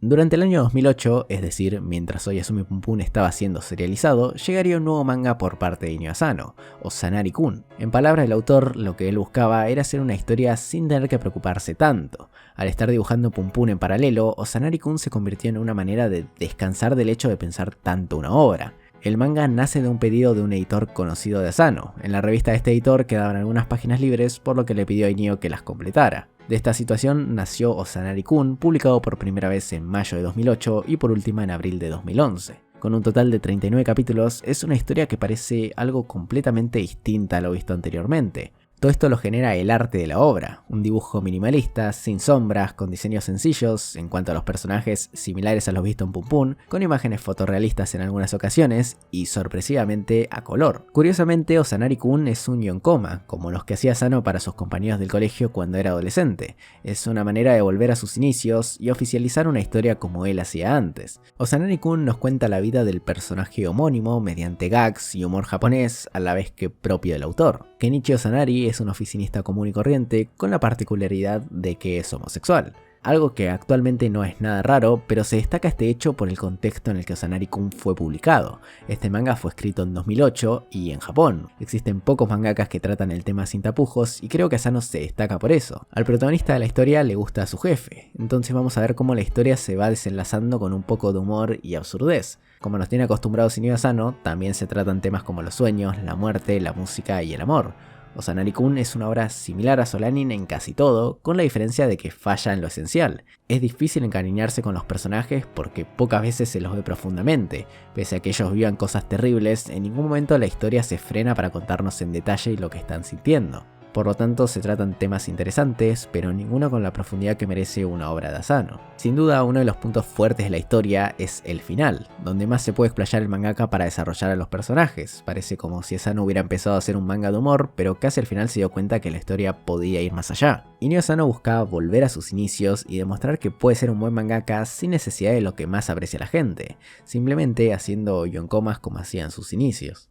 Durante el año 2008, es decir, mientras Oyasumi Pum Pum estaba siendo serializado, llegaría un nuevo manga por parte de Inio Asano, Osanari-kun. En palabras del autor, lo que él buscaba era hacer una historia sin tener que preocuparse tanto. Al estar dibujando Pum Pum en paralelo, Osanari-kun se convirtió en una manera de descansar del hecho de pensar tanto una obra. El manga nace de un pedido de un editor conocido de Asano. En la revista de este editor quedaban algunas páginas libres, por lo que le pidió a Inio que las completara. De esta situación nació Osanari-kun, publicado por primera vez en mayo de 2008 y por última en abril de 2011. Con un total de 39 capítulos, es una historia que parece algo completamente distinta a lo visto anteriormente. Todo esto lo genera el arte de la obra, un dibujo minimalista, sin sombras, con diseños sencillos, en cuanto a los personajes similares a los vistos en Pum Pum, con imágenes fotorrealistas en algunas ocasiones y sorpresivamente a color. Curiosamente, Osanari-kun es un yonkoma, como los que hacía Asano para sus compañeros del colegio cuando era adolescente. Es una manera de volver a sus inicios y oficializar una historia como él hacía antes. Osanari-kun nos cuenta la vida del personaje homónimo mediante gags y humor japonés a la vez que propio del autor. Kenichi Osanari es un oficinista común y corriente con la particularidad de que es homosexual. Algo que actualmente no es nada raro, pero se destaca este hecho por el contexto en el que Osanari-kun fue publicado. Este manga fue escrito en 2008 y en Japón. Existen pocos mangakas que tratan el tema sin tapujos y creo que Asano se destaca por eso. Al protagonista de la historia le gusta a su jefe, entonces vamos a ver cómo la historia se va desenlazando con un poco de humor y absurdez. Como nos tiene acostumbrados Inio Asano, también se tratan temas como los sueños, la muerte, la música y el amor. Osanari-kun es una obra similar a Solanin en casi todo, con la diferencia de que falla en lo esencial. Es difícil encariñarse con los personajes porque pocas veces se los ve profundamente. Pese a que ellos vivan cosas terribles, en ningún momento la historia se frena para contarnos en detalle lo que están sintiendo. Por lo tanto, se tratan temas interesantes, pero ninguno con la profundidad que merece una obra de Asano. Sin duda, uno de los puntos fuertes de la historia es el final, donde más se puede explayar el mangaka para desarrollar a los personajes. Parece como si Asano hubiera empezado a hacer un manga de humor, pero casi al final se dio cuenta que la historia podía ir más allá. Inio Asano buscaba volver a sus inicios y demostrar que puede ser un buen mangaka sin necesidad de lo que más aprecia la gente, simplemente haciendo yonkomas como hacían sus inicios.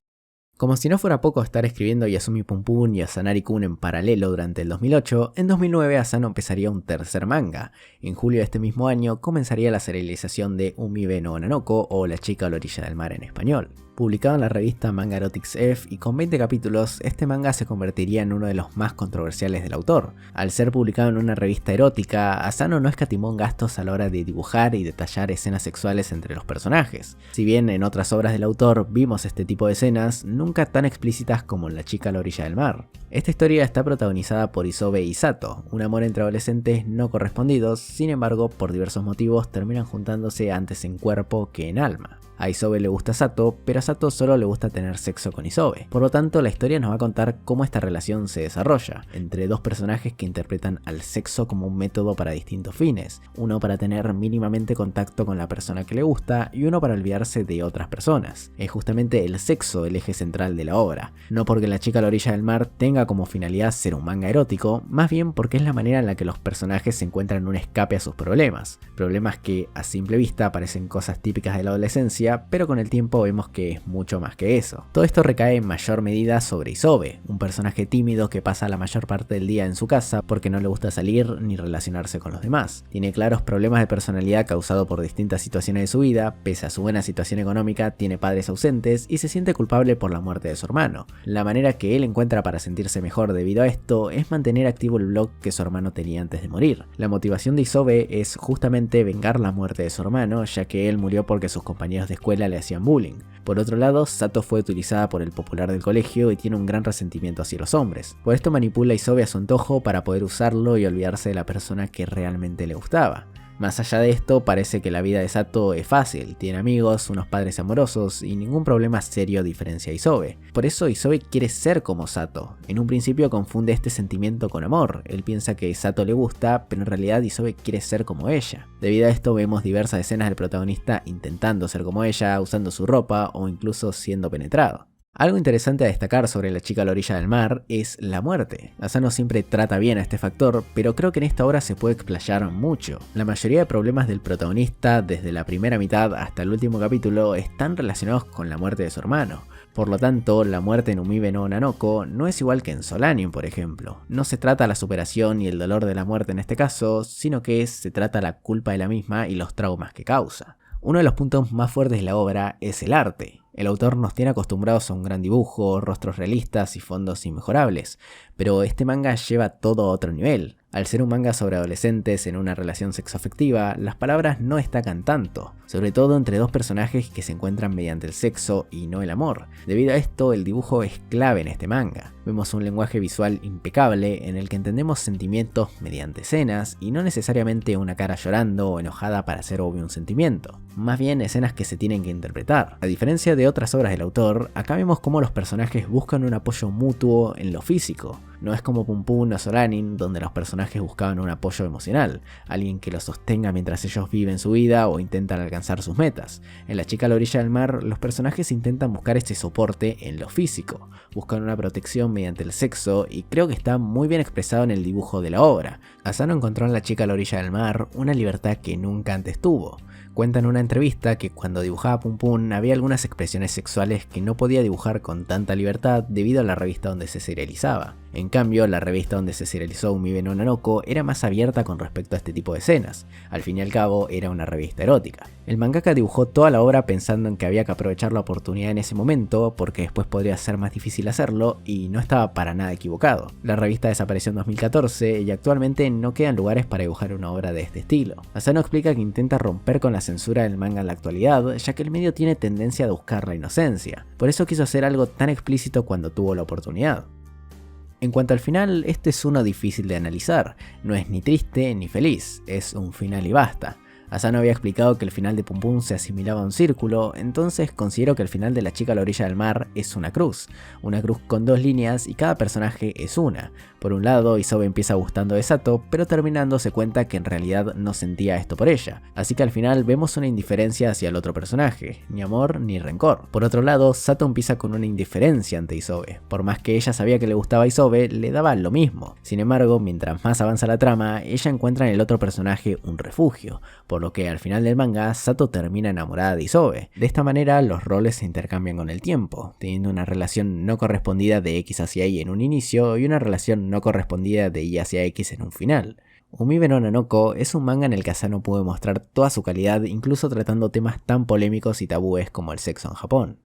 Como si no fuera poco estar escribiendo Yasumi Pum Pum y Asanari-kun en paralelo durante el 2008, en 2009 Asano empezaría un tercer manga. En julio de este mismo año comenzaría la serialización de Umibe no Nanoko o La chica a la orilla del mar en español. Publicado en la revista Manga Erotics F y con 20 capítulos, este manga se convertiría en uno de los más controversiales del autor. Al ser publicado en una revista erótica, Asano no escatimó en gastos a la hora de dibujar y detallar escenas sexuales entre los personajes. Si bien en otras obras del autor vimos este tipo de escenas, nunca tan explícitas como en La chica a la orilla del mar. Esta historia está protagonizada por Isobe y Sato, un amor entre adolescentes no correspondidos, sin embargo por diversos motivos terminan juntándose antes en cuerpo que en alma. A Isobe le gusta Sato, pero a Sato solo le gusta tener sexo con Isobe. Por lo tanto, la historia nos va a contar cómo esta relación se desarrolla, entre dos personajes que interpretan al sexo como un método para distintos fines, uno para tener mínimamente contacto con la persona que le gusta y uno para olvidarse de otras personas. Es justamente el sexo el eje central de la obra, no porque La chica a la orilla del mar tenga como finalidad ser un manga erótico, más bien porque es la manera en la que los personajes se encuentran un escape a sus problemas que a simple vista parecen cosas típicas de la adolescencia, pero con el tiempo vemos que es mucho más que eso. Todo esto recae en mayor medida sobre Isobe, un personaje tímido que pasa la mayor parte del día en su casa porque no le gusta salir ni relacionarse con los demás. Tiene claros problemas de personalidad causados por distintas situaciones de su vida, pese a su buena situación económica tiene padres ausentes y se siente culpable por la muerte de su hermano. La manera que él encuentra para sentirse mejor debido a esto es mantener activo el blog que su hermano tenía antes de morir. La motivación de Isobe es justamente vengar la muerte de su hermano, ya que él murió porque sus compañeros de escuela le hacían bullying. Por otro lado, Sato fue utilizada por el popular del colegio y tiene un gran resentimiento hacia los hombres. Por esto manipula a Isobe a su antojo para poder usarlo y olvidarse de la persona que realmente le gustaba. Más allá de esto, parece que la vida de Sato es fácil, tiene amigos, unos padres amorosos y ningún problema serio diferencia a Isobe. Por eso Isobe quiere ser como Sato. En un principio confunde este sentimiento con amor, él piensa que Sato le gusta, pero en realidad Isobe quiere ser como ella. Debido a esto vemos diversas escenas del protagonista intentando ser como ella, usando su ropa o incluso siendo penetrado. Algo interesante a destacar sobre La chica a la orilla del mar es la muerte. Asano siempre trata bien a este factor, pero creo que en esta obra se puede explayar mucho. La mayoría de problemas del protagonista, desde la primera mitad hasta el último capítulo, están relacionados con la muerte de su hermano. Por lo tanto, la muerte en Umibe no Nanoko no es igual que en Solanium, por ejemplo. No se trata la superación y el dolor de la muerte en este caso, sino que se trata la culpa de la misma y los traumas que causa. Uno de los puntos más fuertes de la obra es el arte. El autor nos tiene acostumbrados a un gran dibujo, rostros realistas y fondos inmejorables, pero este manga lleva todo a otro nivel. Al ser un manga sobre adolescentes en una relación sexoafectiva, las palabras no destacan tanto, sobre todo entre dos personajes que se encuentran mediante el sexo y no el amor. Debido a esto, el dibujo es clave en este manga. Vemos un lenguaje visual impecable en el que entendemos sentimientos mediante escenas y no necesariamente una cara llorando o enojada para hacer obvio un sentimiento, más bien escenas que se tienen que interpretar. A diferencia de otras obras del autor, acá vemos cómo los personajes buscan un apoyo mutuo en lo físico. No es como Pum Pum o Solanin, donde los personajes buscaban un apoyo emocional, alguien que los sostenga mientras ellos viven su vida o intentan alcanzar sus metas. En La chica a la orilla del mar, los personajes intentan buscar este soporte en lo físico, buscan una protección mediante el sexo y creo que está muy bien expresado en el dibujo de la obra. Asano encontró en La chica a la orilla del mar una libertad que nunca antes tuvo. Cuenta en una entrevista que cuando dibujaba Pum Pum había algunas expresiones sexuales que no podía dibujar con tanta libertad debido a la revista donde se serializaba. En cambio, la revista donde se serializó Umibe no Nanoko era más abierta con respecto a este tipo de escenas. Al fin y al cabo, era una revista erótica. El mangaka dibujó toda la obra pensando en que había que aprovechar la oportunidad en ese momento, porque después podría ser más difícil hacerlo, y no estaba para nada equivocado. La revista desapareció en 2014 y actualmente no quedan lugares para dibujar una obra de este estilo. Asano explica que intenta romper con la censura del manga en la actualidad, ya que el medio tiene tendencia a buscar la inocencia. Por eso quiso hacer algo tan explícito cuando tuvo la oportunidad. En cuanto al final, este es uno difícil de analizar, no es ni triste ni feliz, es un final y basta. Asano había explicado que el final de Pum Pum se asimilaba a un círculo, entonces considero que el final de La chica a la orilla del mar es una cruz con dos líneas y cada personaje es una. Por un lado, Isobe empieza gustando de Sato, pero terminando se cuenta que en realidad no sentía esto por ella, así que al final vemos una indiferencia hacia el otro personaje, ni amor ni rencor. Por otro lado, Sato empieza con una indiferencia ante Isobe, por más que ella sabía que le gustaba a Isobe, le daba lo mismo. Sin embargo, mientras más avanza la trama, ella encuentra en el otro personaje un refugio, por por lo que al final del manga Sato termina enamorada de Isobe. De esta manera los roles se intercambian con el tiempo, teniendo una relación no correspondida de X hacia Y en un inicio y una relación no correspondida de Y hacia X en un final. Umibe no Nanoko es un manga en el que Asano puede mostrar toda su calidad, incluso tratando temas tan polémicos y tabúes como el sexo en Japón.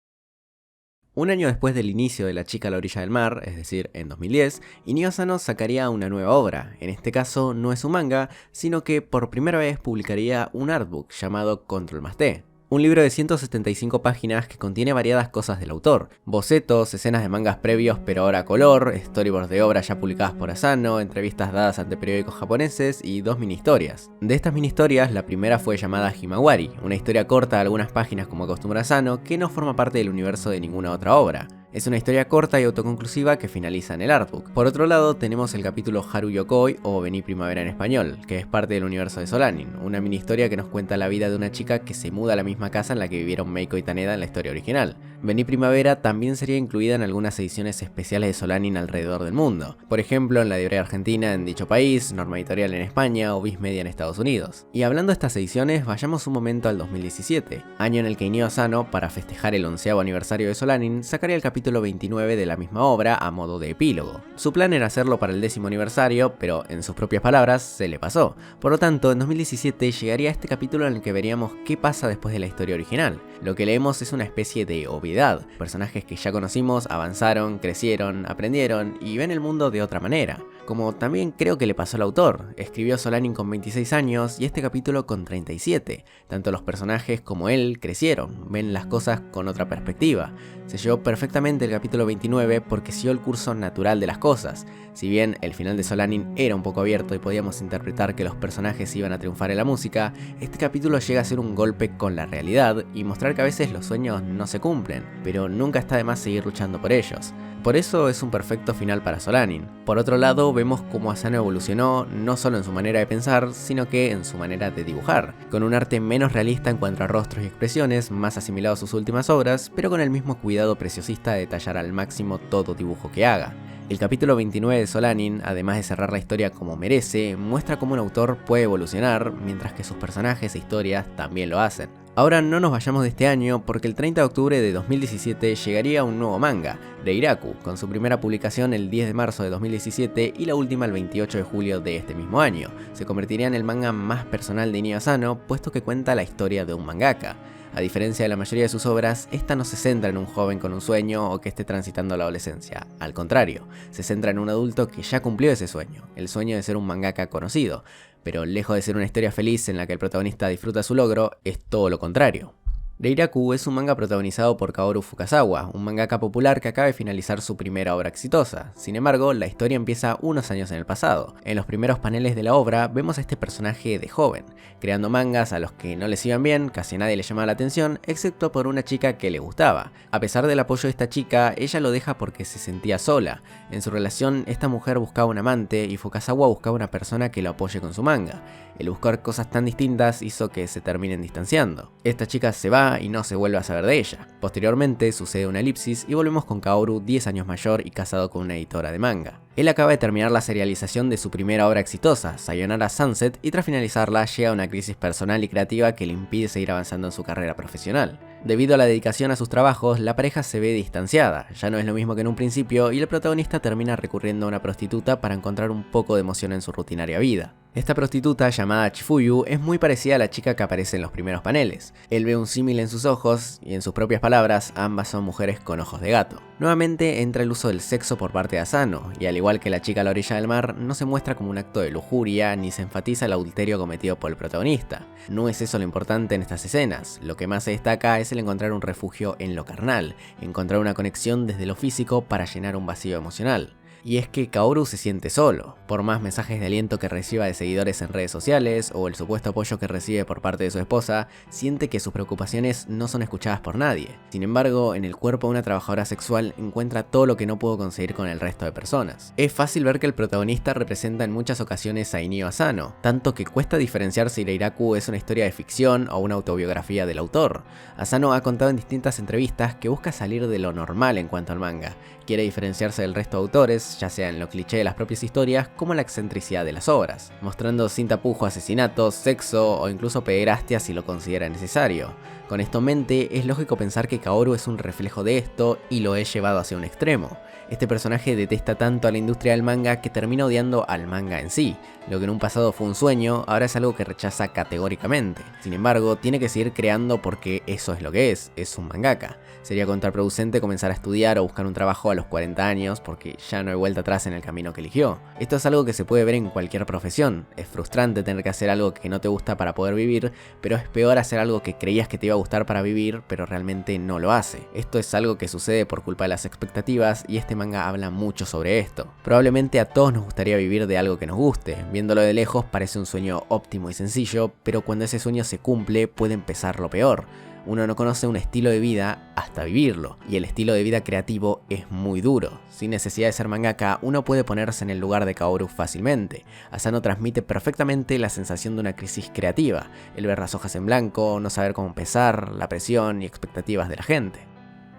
Un año después del inicio de La chica a la orilla del mar, es decir, en 2010, Inio Asano sacaría una nueva obra. En este caso no es un manga, sino que por primera vez publicaría un artbook llamado Control+T. Un libro de 175 páginas que contiene variadas cosas del autor, bocetos, escenas de mangas previos pero ahora a color, storyboards de obras ya publicadas por Asano, entrevistas dadas ante periódicos japoneses y 2 mini historias. De estas mini historias, la primera fue llamada Himawari, una historia corta de algunas páginas como acostumbra Asano que no forma parte del universo de ninguna otra obra. Es una historia corta y autoconclusiva que finaliza en el artbook. Por otro lado, tenemos el capítulo Haru Yokoi o Vení Primavera en español, que es parte del universo de Solanin, una mini historia que nos cuenta la vida de una chica que se muda a la misma casa en la que vivieron Meiko y Taneda en la historia original. Vení Primavera también sería incluida en algunas ediciones especiales de Solanin alrededor del mundo, por ejemplo en la de Argentina en dicho país, Norma Editorial en España o Viz Media en Estados Unidos. Y hablando de estas ediciones, vayamos un momento al 2017, año en el que Inio Asano, para festejar el 11º aniversario de Solanin, sacaría el capítulo 29 de la misma obra a modo de epílogo. Su plan era hacerlo para el 10º aniversario, pero en sus propias palabras se le pasó. Por lo tanto, en 2017 llegaría este capítulo en el que veríamos qué pasa después de la historia original. Lo que leemos es una especie de obviedad, personajes que ya conocimos avanzaron, crecieron, aprendieron y ven el mundo de otra manera. Como también creo que le pasó al autor, escribió Solanin con 26 años y este capítulo con 37. Tanto los personajes como él crecieron, ven las cosas con otra perspectiva. Se llevó perfectamente el capítulo 29 porque siguió el curso natural de las cosas. Si bien el final de Solanin era un poco abierto y podíamos interpretar que los personajes iban a triunfar en la música, este capítulo llega a ser un golpe con la realidad y mostrar que a veces los sueños no se cumplen, pero nunca está de más seguir luchando por ellos. Por eso es un perfecto final para Solanin. Por otro lado, vemos cómo Asano evolucionó no solo en su manera de pensar, sino que en su manera de dibujar, con un arte menos realista en cuanto a rostros y expresiones, más asimilado a sus últimas obras, pero con el mismo cuidado preciosista de detallar al máximo todo dibujo que haga. El capítulo 29 de Solanin, además de cerrar la historia como merece, muestra cómo un autor puede evolucionar, mientras que sus personajes e historias también lo hacen. Ahora no nos vayamos de este año porque el 30 de octubre de 2017 llegaría un nuevo manga, Reiraku, con su primera publicación el 10 de marzo de 2017 y la última el 28 de julio de este mismo año. Se convertiría en el manga más personal de Inio Asano, puesto que cuenta la historia de un mangaka. A diferencia de la mayoría de sus obras, esta no se centra en un joven con un sueño o que esté transitando la adolescencia. Al contrario, se centra en un adulto que ya cumplió ese sueño, el sueño de ser un mangaka conocido. Pero lejos de ser una historia feliz en la que el protagonista disfruta su logro, es todo lo contrario. Reiraku es un manga protagonizado por Kaoru Fukasawa, un mangaka popular que acaba de finalizar su primera obra exitosa. Sin embargo, la historia empieza unos años en el pasado. En los primeros paneles de la obra vemos a este personaje de joven, creando mangas a los que no les iban bien, casi a nadie le llamaba la atención, excepto por una chica que le gustaba. A pesar del apoyo de esta chica, ella lo deja porque se sentía sola. En su relación, esta mujer buscaba un amante y Fukasawa buscaba una persona que lo apoye con su manga. El buscar cosas tan distintas hizo que se terminen distanciando. Esta chica se va y no se vuelve a saber de ella. Posteriormente sucede una elipsis y volvemos con Kaoru 10 años mayor y casado con una editora de manga. Él acaba de terminar la serialización de su primera obra exitosa, Sayonara Sunset, y tras finalizarla llega a una crisis personal y creativa que le impide seguir avanzando en su carrera profesional. Debido a la dedicación a sus trabajos, la pareja se ve distanciada, ya no es lo mismo que en un principio y el protagonista termina recurriendo a una prostituta para encontrar un poco de emoción en su rutinaria vida. Esta prostituta, llamada Chifuyu, es muy parecida a la chica que aparece en los primeros paneles. Él ve un símil en sus ojos y en sus propias palabras, ambas son mujeres con ojos de gato. Nuevamente entra el uso del sexo por parte de Asano, y al igual que la chica a la orilla del mar, no se muestra como un acto de lujuria ni se enfatiza el adulterio cometido por el protagonista. No es eso lo importante en estas escenas, lo que más se destaca es el encontrar un refugio en lo carnal, encontrar una conexión desde lo físico para llenar un vacío emocional. Y es que Kaoru se siente solo, por más mensajes de aliento que reciba de seguidores en redes sociales o el supuesto apoyo que recibe por parte de su esposa, siente que sus preocupaciones no son escuchadas por nadie. Sin embargo, en el cuerpo de una trabajadora sexual encuentra todo lo que no pudo conseguir con el resto de personas. Es fácil ver que el protagonista representa en muchas ocasiones a Inio Asano, tanto que cuesta diferenciar si Reiraku es una historia de ficción o una autobiografía del autor. Asano ha contado en distintas entrevistas que busca salir de lo normal en cuanto al manga, quiere diferenciarse del resto de autores, más, ya sea en lo cliché de las propias historias como en la excentricidad de las obras, mostrando sin tapujo asesinatos, sexo o incluso pederastia si lo considera necesario. Con esto en mente, es lógico pensar que Kaoru es un reflejo de esto y lo he llevado hacia un extremo. Este personaje detesta tanto a la industria del manga que termina odiando al manga en sí. Lo que en un pasado fue un sueño, ahora es algo que rechaza categóricamente. Sin embargo, tiene que seguir creando porque eso es lo que es un mangaka. Sería contraproducente comenzar a estudiar o buscar un trabajo a los 40 años porque ya no hay vuelta atrás en el camino que eligió. Esto es algo que se puede ver en cualquier profesión. Es frustrante tener que hacer algo que no te gusta para poder vivir, pero es peor hacer algo que creías que te iba a gustar para vivir, pero realmente no lo hace. Esto es algo que sucede por culpa de las expectativas y este manga habla mucho sobre esto. Probablemente a todos nos gustaría vivir de algo que nos guste. Viéndolo de lejos parece un sueño óptimo y sencillo, pero cuando ese sueño se cumple puede empezar lo peor. Uno no conoce un estilo de vida hasta vivirlo, y el estilo de vida creativo es muy duro. Sin necesidad de ser mangaka, uno puede ponerse en el lugar de Kaoru fácilmente. Asano transmite perfectamente la sensación de una crisis creativa, el ver las hojas en blanco, no saber cómo empezar, la presión y expectativas de la gente.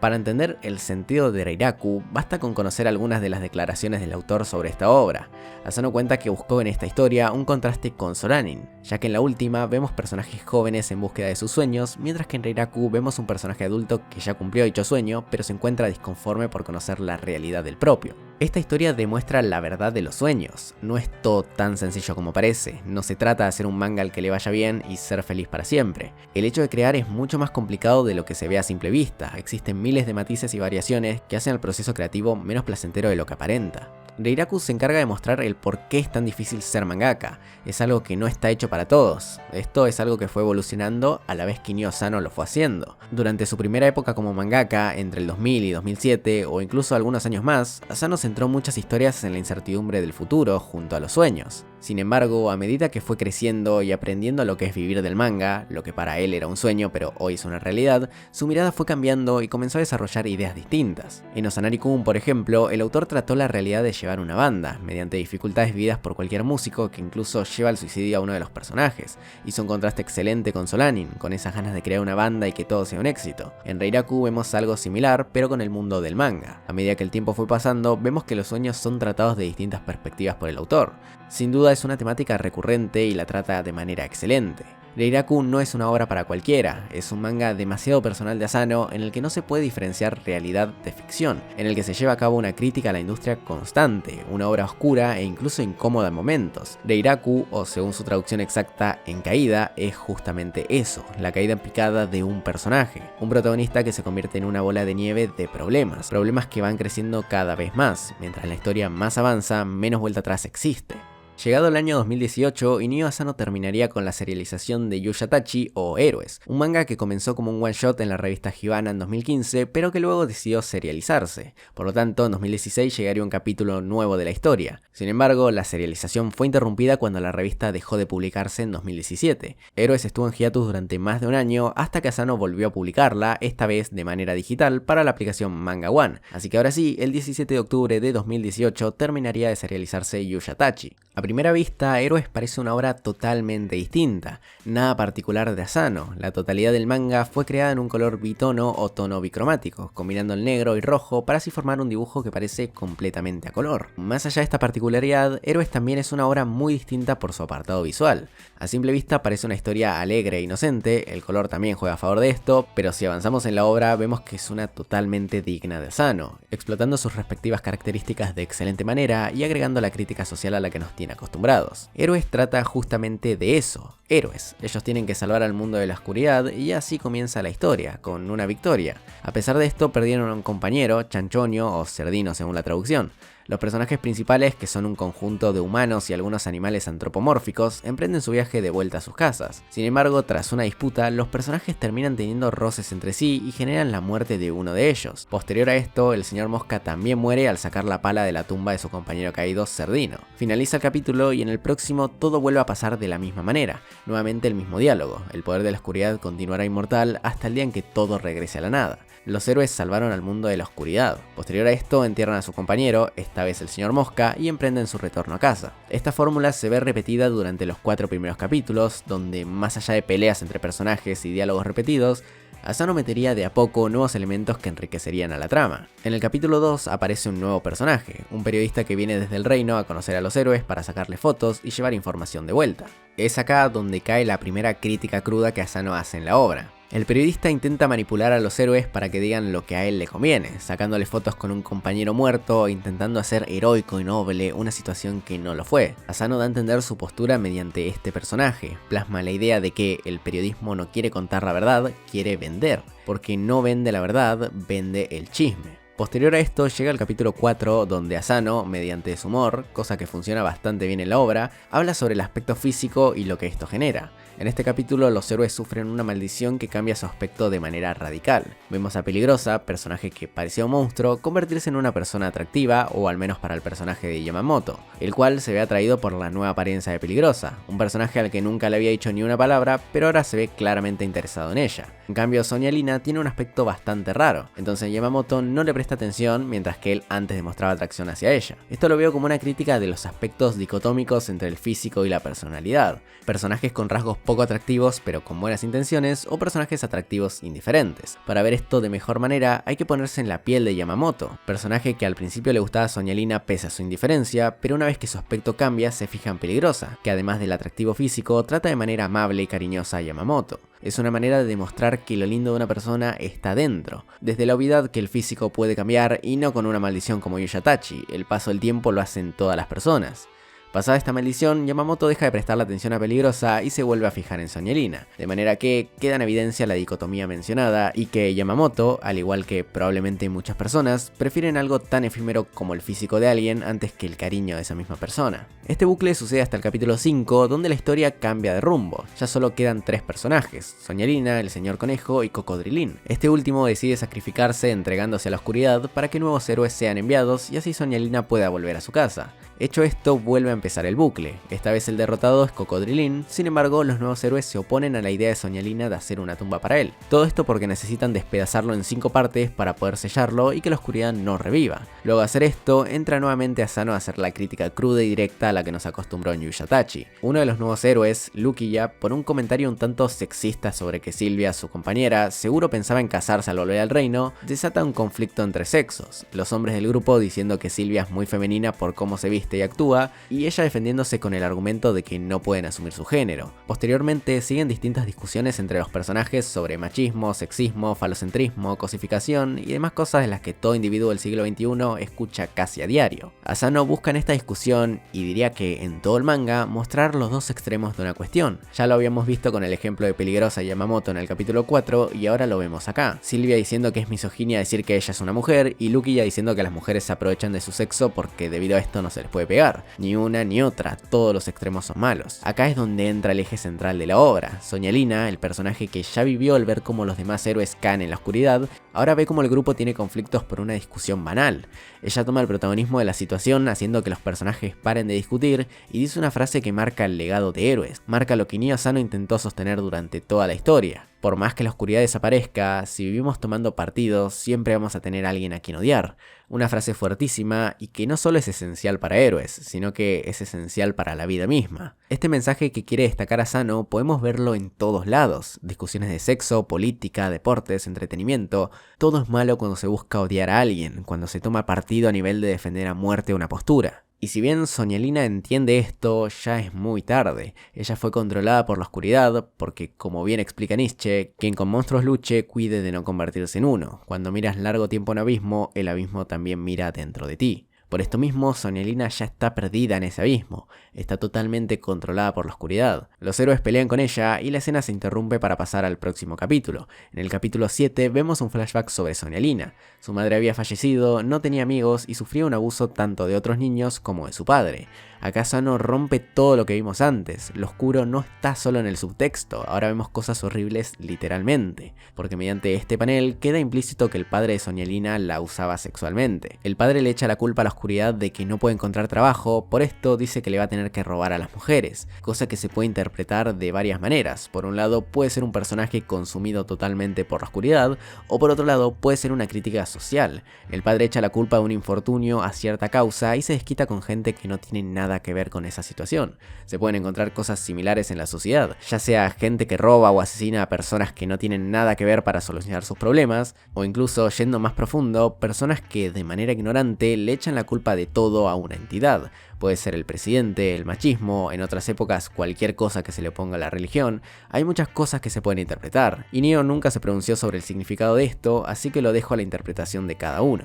Para entender el sentido de Reiraku, basta con conocer algunas de las declaraciones del autor sobre esta obra. Asano cuenta que buscó en esta historia un contraste con Soranin, ya que en la última vemos personajes jóvenes en búsqueda de sus sueños, mientras que en Reiraku vemos un personaje adulto que ya cumplió dicho sueño, pero se encuentra disconforme por conocer la realidad del propio. Esta historia demuestra la verdad de los sueños. No es todo tan sencillo como parece. No se trata de hacer un manga al que le vaya bien y ser feliz para siempre. El hecho de crear es mucho más complicado de lo que se ve a simple vista. Existen miles de matices y variaciones que hacen el proceso creativo menos placentero de lo que aparenta. Reiraku se encarga de mostrar el por qué es tan difícil ser mangaka. Es algo que no está hecho para todos. Esto es algo que fue evolucionando a la vez que Inio Asano lo fue haciendo. Durante su primera época como mangaka, entre el 2000 y 2007 o incluso algunos años más, Asano centró muchas historias en la incertidumbre del futuro junto a los sueños. Sin embargo, a medida que fue creciendo y aprendiendo lo que es vivir del manga, lo que para él era un sueño pero hoy es una realidad, su mirada fue cambiando y comenzó a desarrollar ideas distintas. En Osanari-kun, por ejemplo, el autor trató la realidad de llevar una banda, mediante dificultades vividas por cualquier músico que incluso lleva al suicidio a uno de los personajes. Hizo un contraste excelente con Solanin, con esas ganas de crear una banda y que todo sea un éxito. En Reiraku vemos algo similar, pero con el mundo del manga. A medida que el tiempo fue pasando, vemos que los sueños son tratados de distintas perspectivas por el autor. Sin duda es una temática recurrente y la trata de manera excelente. Reiraku no es una obra para cualquiera, es un manga demasiado personal de Asano en el que no se puede diferenciar realidad de ficción, en el que se lleva a cabo una crítica a la industria constante, una obra oscura e incluso incómoda en momentos. Reiraku, o según su traducción exacta, en caída, es justamente eso, la caída en picada de un personaje, un protagonista que se convierte en una bola de nieve de problemas que van creciendo cada vez más, mientras la historia más avanza, menos vuelta atrás existe. Llegado el año 2018, Inio Asano terminaría con la serialización de Yushatachi o Héroes, un manga que comenzó como un one shot en la revista Hibana en 2015, pero que luego decidió serializarse. Por lo tanto, en 2016 llegaría un capítulo nuevo de la historia. Sin embargo, la serialización fue interrumpida cuando la revista dejó de publicarse en 2017. Héroes estuvo en hiatus durante más de un año hasta que Asano volvió a publicarla, esta vez de manera digital para la aplicación Manga One. Así que ahora sí, el 17 de octubre de 2018 terminaría de serializarse Yushatachi. A primera vista, Héroes parece una obra totalmente distinta, nada particular de Asano. La totalidad del manga fue creada en un color bitono o tono bicromático, combinando el negro y rojo para así formar un dibujo que parece completamente a color. Más allá de esta particularidad, Héroes también es una obra muy distinta por su apartado visual. A simple vista parece una historia alegre e inocente, el color también juega a favor de esto, pero si avanzamos en la obra vemos que es una totalmente digna de Asano, explotando sus respectivas características de excelente manera y agregando la crítica social a la que nos tiene acostumbrados. Héroes trata justamente de eso, héroes. Ellos tienen que salvar al mundo de la oscuridad y así comienza la historia, con una victoria. A pesar de esto perdieron a un compañero, Chanchoño o Cerdino según la traducción. Los personajes principales, que son un conjunto de humanos y algunos animales antropomórficos, emprenden su viaje de vuelta a sus casas. Sin embargo, tras una disputa, los personajes terminan teniendo roces entre sí y generan la muerte de uno de ellos. Posterior a esto, el señor Mosca también muere al sacar la pala de la tumba de su compañero caído, Cerdino. Finaliza el capítulo y en el próximo todo vuelve a pasar de la misma manera. Nuevamente el mismo diálogo, el poder de la oscuridad continuará inmortal hasta el día en que todo regrese a la nada. Los héroes salvaron al mundo de la oscuridad. Posterior a esto, entierran a su compañero, esta vez el señor Mosca, y emprenden su retorno a casa. Esta fórmula se ve repetida durante los 4 primeros capítulos, donde más allá de peleas entre personajes y diálogos repetidos, Asano metería de a poco nuevos elementos que enriquecerían a la trama. En el capítulo 2 aparece un nuevo personaje, un periodista que viene desde el reino a conocer a los héroes para sacarle fotos y llevar información de vuelta. Es acá donde cae la primera crítica cruda que Asano hace en la obra. El periodista intenta manipular a los héroes para que digan lo que a él le conviene, sacándole fotos con un compañero muerto, intentando hacer heroico y noble una situación que no lo fue. Asano da a entender su postura mediante este personaje, plasma la idea de que el periodismo no quiere contar la verdad, quiere vender, porque no vende la verdad, vende el chisme. Posterior a esto llega el capítulo 4 donde Asano, mediante su humor, cosa que funciona bastante bien en la obra, habla sobre el aspecto físico y lo que esto genera. En este capítulo los héroes sufren una maldición que cambia su aspecto de manera radical. Vemos a Peligrosa, personaje que parecía un monstruo, convertirse en una persona atractiva, o al menos para el personaje de Yamamoto, el cual se ve atraído por la nueva apariencia de Peligrosa, un personaje al que nunca le había dicho ni una palabra, pero ahora se ve claramente interesado en ella. En cambio, Sonia Lina tiene un aspecto bastante raro, entonces Yamamoto no le presta atención mientras que él antes demostraba atracción hacia ella. Esto lo veo como una crítica de los aspectos dicotómicos entre el físico y la personalidad. Personajes con rasgos poco atractivos pero con buenas intenciones, o personajes atractivos indiferentes. Para ver esto de mejor manera hay que ponerse en la piel de Yamamoto, personaje que al principio le gustaba a Sonia Lina pese a su indiferencia, pero una vez que su aspecto cambia se fija en Peligrosa, que además del atractivo físico trata de manera amable y cariñosa a Yamamoto. Es una manera de demostrar que lo lindo de una persona está dentro, desde la obviedad que el físico puede cambiar y no con una maldición como Yushatachi, el paso del tiempo lo hacen todas las personas. Pasada esta maldición, Yamamoto deja de prestarle atención a Peligrosa y se vuelve a fijar en Sonia Lina, de manera que queda en evidencia la dicotomía mencionada y que Yamamoto, al igual que probablemente muchas personas, prefieren algo tan efímero como el físico de alguien antes que el cariño de esa misma persona. Este bucle sucede hasta el capítulo 5, donde la historia cambia de rumbo. Ya solo quedan 3 personajes, Sonia Lina, el señor conejo y Cocodrilín. Este último decide sacrificarse entregándose a la oscuridad para que nuevos héroes sean enviados y así Sonia Lina pueda volver a su casa. Hecho esto, vuelve a empezar el bucle. Esta vez el derrotado es Cocodrilín, sin embargo los nuevos héroes se oponen a la idea de Sonia Lina de hacer una tumba para él. Todo esto porque necesitan despedazarlo en 5 partes para poder sellarlo y que la oscuridad no reviva. Luego de hacer esto, entra nuevamente Asano a hacer la crítica cruda y directa a la que nos acostumbró en Yushatachi. Uno de los nuevos héroes, Lukiya, por un comentario un tanto sexista sobre que Silvia, su compañera, seguro pensaba en casarse al volver al reino, desata un conflicto entre sexos. Los hombres del grupo diciendo que Silvia es muy femenina por cómo se viste y actúa, y ella defendiéndose con el argumento de que no pueden asumir su género. Posteriormente siguen distintas discusiones entre los personajes sobre machismo, sexismo, falocentrismo, cosificación y demás cosas de las que todo individuo del siglo XXI escucha casi a diario. Asano busca en esta discusión, y diría que en todo el manga, mostrar los dos extremos de una cuestión. Ya lo habíamos visto con el ejemplo de Peligrosa y Yamamoto en el capítulo 4 y ahora lo vemos acá. Silvia diciendo que es misoginia decir que ella es una mujer, y Lukiya diciendo que las mujeres se aprovechan de su sexo porque debido a esto no se les puede pegar. Ni una ni otra, todos los extremos son malos. Acá es donde entra el eje central de la obra. Sonia Lina, el personaje que ya vivió al ver cómo los demás héroes caen en la oscuridad, ahora ve cómo el grupo tiene conflictos por una discusión banal. Ella toma el protagonismo de la situación haciendo que los personajes paren de discutir y dice una frase que marca el legado de héroes, marca lo que Nio Asano intentó sostener durante toda la historia. Por más que la oscuridad desaparezca, si vivimos tomando partidos, siempre vamos a tener a alguien a quien odiar. Una frase fuertísima y que no solo es esencial para héroes, sino que es esencial para la vida misma. Este mensaje que quiere destacar Asano podemos verlo en todos lados. Discusiones de sexo, política, deportes, entretenimiento. Todo es malo cuando se busca odiar a alguien, cuando se toma partido a nivel de defender a muerte una postura. Y si bien Sonia Lina entiende esto, ya es muy tarde. Ella fue controlada por la oscuridad, porque como bien explica Nietzsche, quien con monstruos luche, cuide de no convertirse en uno. Cuando miras largo tiempo un abismo, el abismo también mira dentro de ti. Por esto mismo, Sonia Lina ya está perdida en ese abismo, está totalmente controlada por la oscuridad. Los héroes pelean con ella y la escena se interrumpe para pasar al próximo capítulo. En el capítulo 7 vemos un flashback sobre Sonia Lina. Su madre había fallecido, no tenía amigos y sufría un abuso tanto de otros niños como de su padre. Acá Asano rompe todo lo que vimos antes. Lo oscuro no está solo en el subtexto, ahora vemos cosas horribles literalmente, porque mediante este panel queda implícito que el padre de Sonia Lina la usaba sexualmente. El padre le echa la culpa a la oscuridad de que no puede encontrar trabajo, por esto dice que le va a tener que robar a las mujeres, cosa que se puede interpretar de varias maneras. Por un lado puede ser un personaje consumido totalmente por la oscuridad, o por otro lado puede ser una crítica social. El padre echa la culpa de un infortunio a cierta causa y se desquita con gente que no tiene nada nada que ver con esa situación. Se pueden encontrar cosas similares en la sociedad, ya sea gente que roba o asesina a personas que no tienen nada que ver para solucionar sus problemas, o incluso, yendo más profundo, personas que de manera ignorante le echan la culpa de todo a una entidad. Puede ser el presidente, el machismo, en otras épocas cualquier cosa que se le oponga a la religión. Hay muchas cosas que se pueden interpretar, y Neo nunca se pronunció sobre el significado de esto, así que lo dejo a la interpretación de cada uno.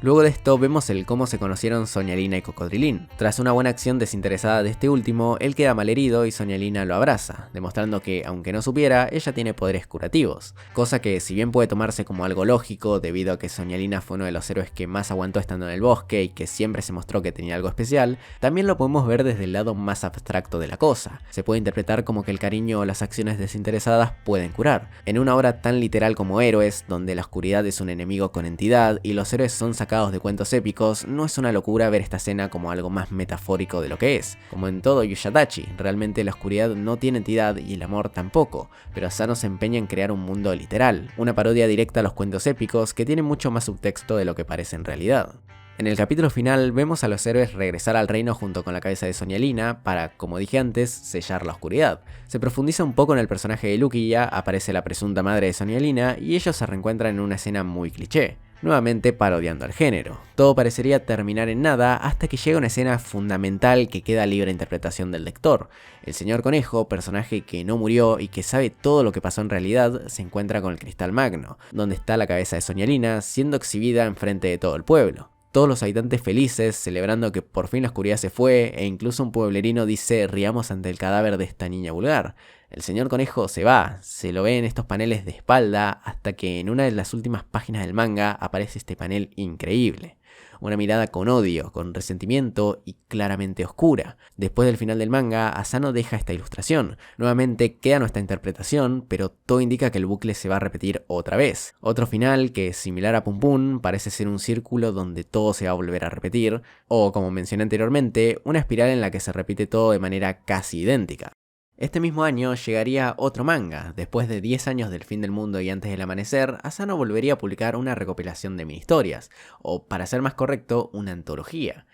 Luego de esto vemos el cómo se conocieron Soñalina y Cocodrilín. Tras una buena acción desinteresada de este último, él queda malherido y Soñalina lo abraza, demostrando que, aunque no supiera, ella tiene poderes curativos. Cosa que, si bien puede tomarse como algo lógico, debido a que Soñalina fue uno de los héroes que más aguantó estando en el bosque y que siempre se mostró que tenía algo especial, también lo podemos ver desde el lado más abstracto de la cosa. Se puede interpretar como que el cariño o las acciones desinteresadas pueden curar. En una obra tan literal como Héroes, donde la oscuridad es un enemigo con entidad y los héroes son sacados de cuentos épicos, no es una locura ver esta escena como algo más metafórico de lo que es. Como en todo Yushadachi, realmente la oscuridad no tiene entidad y el amor tampoco, pero Asano se empeña en crear un mundo literal, una parodia directa a los cuentos épicos que tiene mucho más subtexto de lo que parece en realidad. En el capítulo final vemos a los héroes regresar al reino junto con la cabeza de Soñalina para, como dije antes, sellar la oscuridad. Se profundiza un poco en el personaje de Luquilla, aparece la presunta madre de Soñalina y ellos se reencuentran en una escena muy cliché, nuevamente parodiando al género. Todo parecería terminar en nada hasta que llega una escena fundamental que queda libre a interpretación del lector. El señor Conejo, personaje que no murió y que sabe todo lo que pasó en realidad, se encuentra con el cristal magno, donde está la cabeza de Soñalina siendo exhibida enfrente de todo el pueblo. Todos los habitantes felices, celebrando que por fin la oscuridad se fue, e incluso un pueblerino dice: riamos ante el cadáver de esta niña vulgar. El señor Conejo se va, se lo ve en estos paneles de espalda, hasta que en una de las últimas páginas del manga aparece este panel increíble. Una mirada con odio, con resentimiento y claramente oscura. Después del final del manga, Asano deja esta ilustración. Nuevamente queda nuestra interpretación, pero todo indica que el bucle se va a repetir otra vez. Otro final que, similar a Pum Pum, parece ser un círculo donde todo se va a volver a repetir, o como mencioné anteriormente, una espiral en la que se repite todo de manera casi idéntica. Este mismo año llegaría otro manga. Después de 10 años del fin del mundo y antes del amanecer, Asano volvería a publicar una recopilación de mini historias, o para ser más correcto, una antología.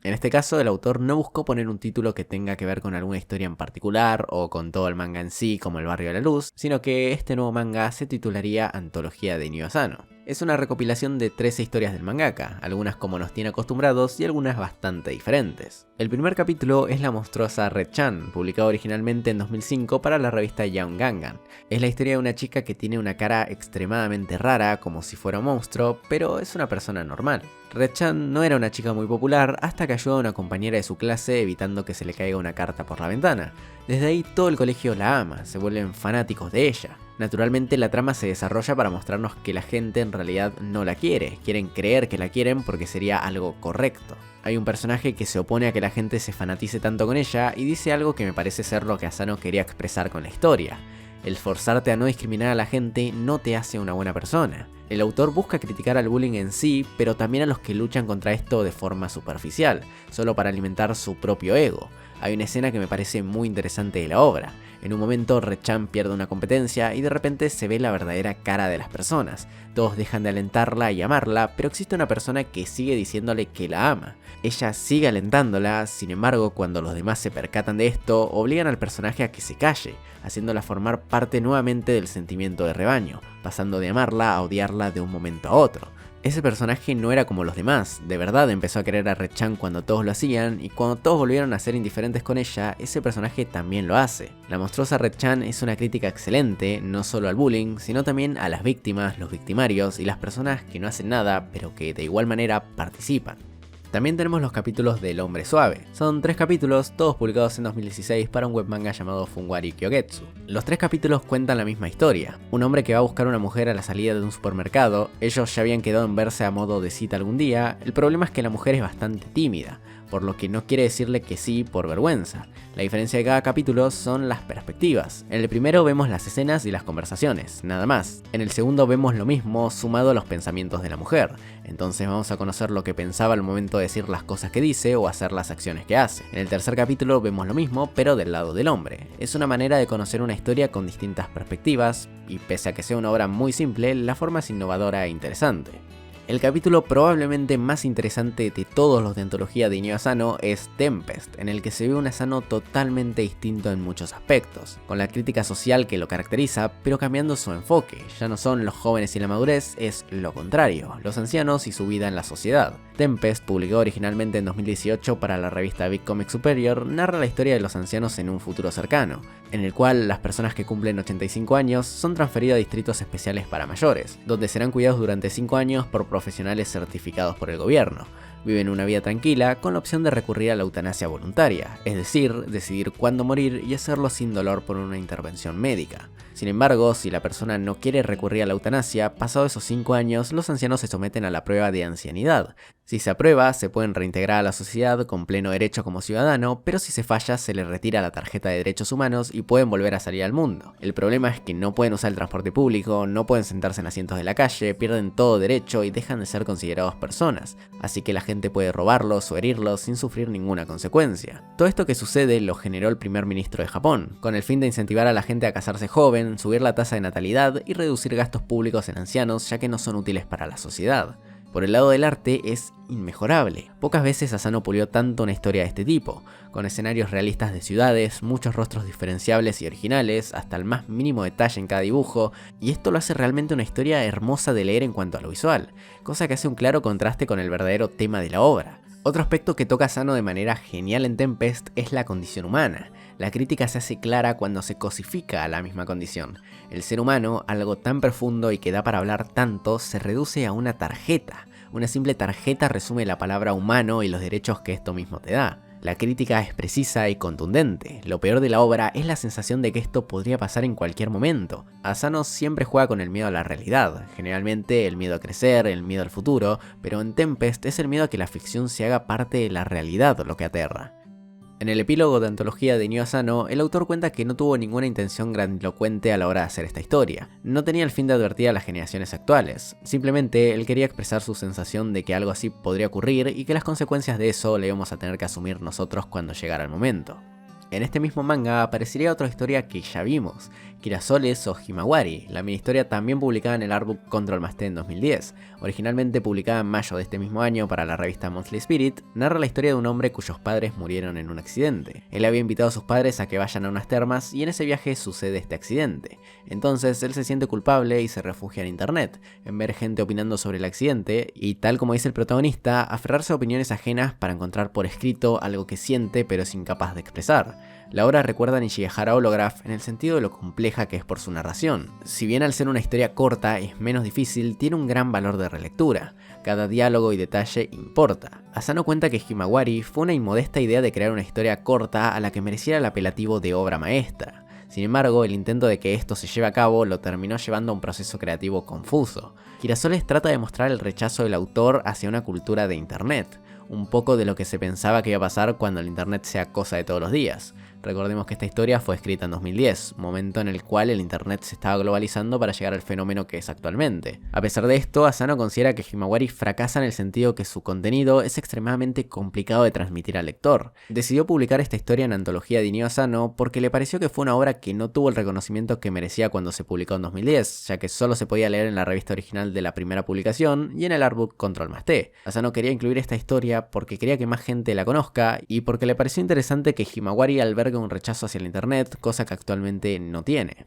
En este caso, el autor no buscó poner un título que tenga que ver con alguna historia en particular o con todo el manga en sí, como El Barrio de la Luz, sino que este nuevo manga se titularía Antología de Inio Asano. Es una recopilación de 13 historias del mangaka, algunas como nos tiene acostumbrados y algunas bastante diferentes. El primer capítulo es la monstruosa Red-chan, publicado originalmente en 2005 para la revista Young Gangan. Es la historia de una chica que tiene una cara extremadamente rara, como si fuera un monstruo, pero es una persona normal. Red-chan no era una chica muy popular hasta que ayuda a una compañera de su clase evitando que se le caiga una carta por la ventana. Desde ahí todo el colegio la ama, se vuelven fanáticos de ella. Naturalmente la trama se desarrolla para mostrarnos que la gente en realidad no la quiere, quieren creer que la quieren porque sería algo correcto. Hay un personaje que se opone a que la gente se fanatice tanto con ella y dice algo que me parece ser lo que Asano quería expresar con la historia. El forzarte a no discriminar a la gente no te hace una buena persona. El autor busca criticar al bullying en sí, pero también a los que luchan contra esto de forma superficial, solo para alimentar su propio ego. Hay una escena que me parece muy interesante de la obra. En un momento Red-chan pierde una competencia y de repente se ve la verdadera cara de las personas. Todos dejan de alentarla y amarla, pero existe una persona que sigue diciéndole que la ama. Ella sigue alentándola, sin embargo cuando los demás se percatan de esto, obligan al personaje a que se calle, haciéndola formar parte nuevamente del sentimiento de rebaño, pasando de amarla a odiarla de un momento a otro. Ese personaje no era como los demás, de verdad empezó a querer a Red-chan cuando todos lo hacían, y cuando todos volvieron a ser indiferentes con ella, ese personaje también lo hace. La monstruosa Red-chan es una crítica excelente, no solo al bullying, sino también a las víctimas, los victimarios y las personas que no hacen nada, pero que de igual manera participan. También tenemos los capítulos del Hombre Suave. Son 3 capítulos, todos publicados en 2016 para un webmanga llamado Funwari Kyogetsu. Los 3 capítulos cuentan la misma historia. Un hombre que va a buscar a una mujer a la salida de un supermercado. Ellos ya habían quedado en verse a modo de cita algún día. El problema es que la mujer es bastante tímida, por lo que no quiere decirle que sí por vergüenza. La diferencia de cada capítulo son las perspectivas. En el primero vemos las escenas y las conversaciones, nada más. En el segundo vemos lo mismo sumado a los pensamientos de la mujer. Entonces vamos a conocer lo que pensaba al momento de decir las cosas que dice o hacer las acciones que hace. En el tercer capítulo vemos lo mismo, pero del lado del hombre. Es una manera de conocer una historia con distintas perspectivas, y pese a que sea una obra muy simple, la forma es innovadora e interesante. El capítulo probablemente más interesante de todos los de antología de Inio Asano es Tempest, en el que se ve un Asano totalmente distinto en muchos aspectos, con la crítica social que lo caracteriza, pero cambiando su enfoque. Ya no son los jóvenes y la madurez, es lo contrario, los ancianos y su vida en la sociedad. Tempest, publicado originalmente en 2018 para la revista Big Comic Superior, narra la historia de los ancianos en un futuro cercano, en el cual las personas que cumplen 85 años son transferidas a distritos especiales para mayores, donde serán cuidados durante 5 años por profesionales certificados por el gobierno. Viven una vida tranquila con la opción de recurrir a la eutanasia voluntaria, es decir, decidir cuándo morir y hacerlo sin dolor por una intervención médica. Sin embargo, si la persona no quiere recurrir a la eutanasia, pasados esos 5 años, los ancianos se someten a la prueba de ancianidad. Si se aprueba, se pueden reintegrar a la sociedad con pleno derecho como ciudadano, pero si se falla, se les retira la tarjeta de derechos humanos y pueden volver a salir al mundo. El problema es que no pueden usar el transporte público, no pueden sentarse en asientos de la calle, pierden todo derecho y dejan de ser considerados personas, así que la gente puede robarlos o herirlos sin sufrir ninguna consecuencia. Todo esto que sucede lo generó el primer ministro de Japón, con el fin de incentivar a la gente a casarse joven, subir la tasa de natalidad y reducir gastos públicos en ancianos ya que no son útiles para la sociedad. Por el lado del arte es inmejorable. Pocas veces Asano pulió tanto una historia de este tipo, con escenarios realistas de ciudades, muchos rostros diferenciables y originales, hasta el más mínimo detalle en cada dibujo, y esto lo hace realmente una historia hermosa de leer en cuanto a lo visual, cosa que hace un claro contraste con el verdadero tema de la obra. Otro aspecto que toca Asano de manera genial en Tempest es la condición humana. La crítica se hace clara cuando se cosifica a la misma condición. El ser humano, algo tan profundo y que da para hablar tanto, se reduce a una tarjeta. Una simple tarjeta resume la palabra humano y los derechos que esto mismo te da. La crítica es precisa y contundente. Lo peor de la obra es la sensación de que esto podría pasar en cualquier momento. Asano siempre juega con el miedo a la realidad, generalmente el miedo a crecer, el miedo al futuro, pero en Tempest es el miedo a que la ficción se haga parte de la realidad lo que aterra. En el epílogo de antología de Inio Asano, el autor cuenta que no tuvo ninguna intención grandilocuente a la hora de hacer esta historia. No tenía el fin de advertir a las generaciones actuales, simplemente él quería expresar su sensación de que algo así podría ocurrir y que las consecuencias de eso le íbamos a tener que asumir nosotros cuando llegara el momento. En este mismo manga aparecería otra historia que ya vimos, Kirasoles o Himawari, la mini historia también publicada en el artbook Control+T en 2010. Originalmente publicada en mayo de este mismo año para la revista Monthly Spirit, narra la historia de un hombre cuyos padres murieron en un accidente. Él había invitado a sus padres a que vayan a unas termas y en ese viaje sucede este accidente. Entonces él se siente culpable y se refugia en internet, en ver gente opinando sobre el accidente y, tal como dice el protagonista, aferrarse a opiniones ajenas para encontrar por escrito algo que siente pero es incapaz de expresar. La obra recuerda a Nishigahara Holograph en el sentido de lo compleja que es por su narración. Si bien al ser una historia corta es menos difícil, tiene un gran valor de relectura. Cada diálogo y detalle importa. Asano cuenta que Himawari fue una inmodesta idea de crear una historia corta a la que mereciera el apelativo de obra maestra. Sin embargo, el intento de que esto se lleve a cabo lo terminó llevando a un proceso creativo confuso. Girasoles trata de mostrar el rechazo del autor hacia una cultura de internet, un poco de lo que se pensaba que iba a pasar cuando el internet sea cosa de todos los días. Recordemos que esta historia fue escrita en 2010, momento en el cual el internet se estaba globalizando para llegar al fenómeno que es actualmente. A pesar de esto, Asano considera que Himawari fracasa en el sentido que su contenido es extremadamente complicado de transmitir al lector. Decidió publicar esta historia en antología de Inio Asano porque le pareció que fue una obra que no tuvo el reconocimiento que merecía cuando se publicó en 2010, ya que solo se podía leer en la revista original de la primera publicación y en el artbook Control+T. Asano quería incluir esta historia porque quería que más gente la conozca y porque le pareció interesante que Himawari albergue un rechazo hacia el internet, cosa que actualmente no tiene.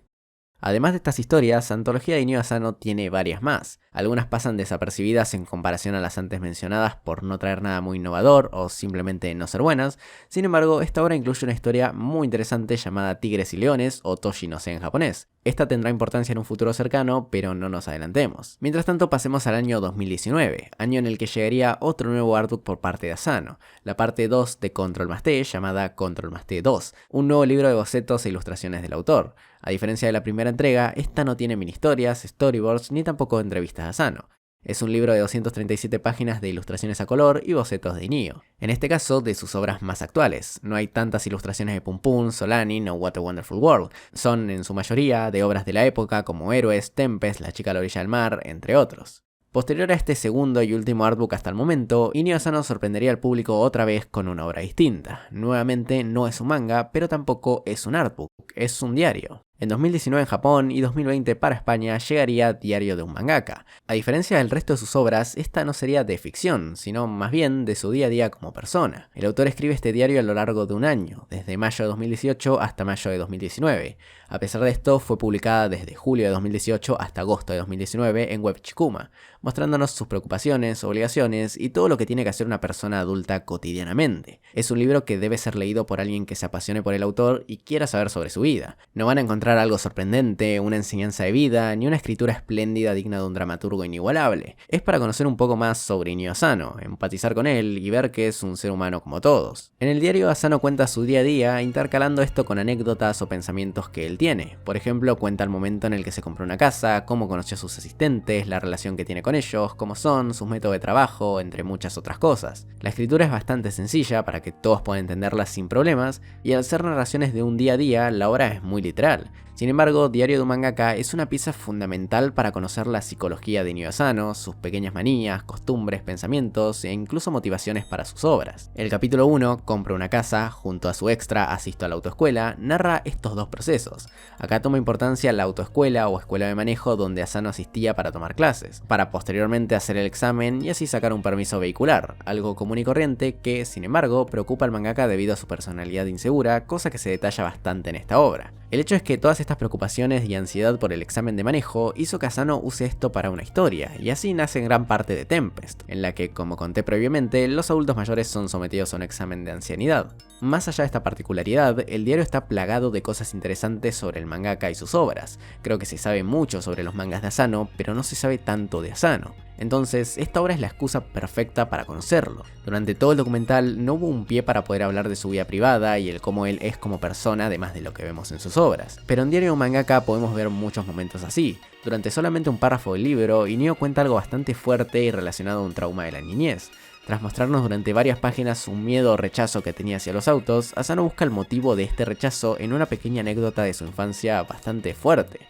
Además de estas historias, Antología de Inio Asano tiene varias más. Algunas pasan desapercibidas en comparación a las antes mencionadas por no traer nada muy innovador o simplemente no ser buenas. Sin embargo, esta obra incluye una historia muy interesante llamada Tigres y Leones o Toshi no Se en japonés. Esta tendrá importancia en un futuro cercano, pero no nos adelantemos. Mientras tanto, pasemos al año 2019, año en el que llegaría otro nuevo artbook por parte de Asano, la parte 2 de Control+T llamada Control+T 2, un nuevo libro de bocetos e ilustraciones del autor. A diferencia de la primera entrega, esta no tiene mini historias, storyboards ni tampoco entrevistas a Asano. Es un libro de 237 páginas de ilustraciones a color y bocetos de Inio. En este caso, de sus obras más actuales. No hay tantas ilustraciones de Pum Pum, Solanin o What a Wonderful World. Son, en su mayoría, de obras de la época como Héroes, Tempest, La chica a la orilla del mar, entre otros. Posterior a este segundo y último artbook hasta el momento, Inio Asano sorprendería al público otra vez con una obra distinta. Nuevamente no es un manga, pero tampoco es un artbook, es un diario. En 2019 en Japón y 2020 para España llegaría Diario de un mangaka. A diferencia del resto de sus obras, esta no sería de ficción, sino más bien de su día a día como persona. El autor escribe este diario a lo largo de un año, desde mayo de 2018 hasta mayo de 2019. A pesar de esto, fue publicada desde julio de 2018 hasta agosto de 2019 en Webchikuma, mostrándonos sus preocupaciones, obligaciones y todo lo que tiene que hacer una persona adulta cotidianamente. Es un libro que debe ser leído por alguien que se apasione por el autor y quiera saber sobre su vida. No van a encontrar algo sorprendente, una enseñanza de vida, ni una escritura espléndida digna de un dramaturgo inigualable. Es para conocer un poco más sobre Inio Asano, empatizar con él y ver que es un ser humano como todos. En el diario, Asano cuenta su día a día, intercalando esto con anécdotas o pensamientos que él tiene. Por ejemplo, cuenta el momento en el que se compró una casa, cómo conoció a sus asistentes, la relación que tiene con ellos, cómo son, sus métodos de trabajo, entre muchas otras cosas. La escritura es bastante sencilla para que todos puedan entenderla sin problemas, y al ser narraciones de un día a día, la obra es muy literal. Sin embargo, Diario de un mangaka es una pieza fundamental para conocer la psicología de Inio Asano, sus pequeñas manías, costumbres, pensamientos e incluso motivaciones para sus obras. El capítulo 1, Compro una casa, junto a su extra Asisto a la autoescuela, narra estos dos procesos. Acá toma importancia la autoescuela o escuela de manejo donde Asano asistía para tomar clases, para posteriormente hacer el examen y así sacar un permiso vehicular, algo común y corriente que, sin embargo, preocupa al mangaka debido a su personalidad insegura, cosa que se detalla bastante en esta obra. El hecho es que todas estas preocupaciones y ansiedad por el examen de manejo hizo que Asano use esto para una historia, y así nace en gran parte de Tempest, en la que, como conté previamente, los adultos mayores son sometidos a un examen de ancianidad. Más allá de esta particularidad, el diario está plagado de cosas interesantes sobre el mangaka y sus obras. Creo que se sabe mucho sobre los mangas de Asano, pero no se sabe tanto de Asano. Entonces, esta obra es la excusa perfecta para conocerlo. Durante todo el documental no hubo un pie para poder hablar de su vida privada y el cómo él es como persona, además de lo que vemos en sus obras. Pero en Diario de un mangaka podemos ver muchos momentos así. Durante solamente un párrafo del libro, Inio cuenta algo bastante fuerte y relacionado a un trauma de la niñez. Tras mostrarnos durante varias páginas un miedo o rechazo que tenía hacia los autos, Asano busca el motivo de este rechazo en una pequeña anécdota de su infancia bastante fuerte,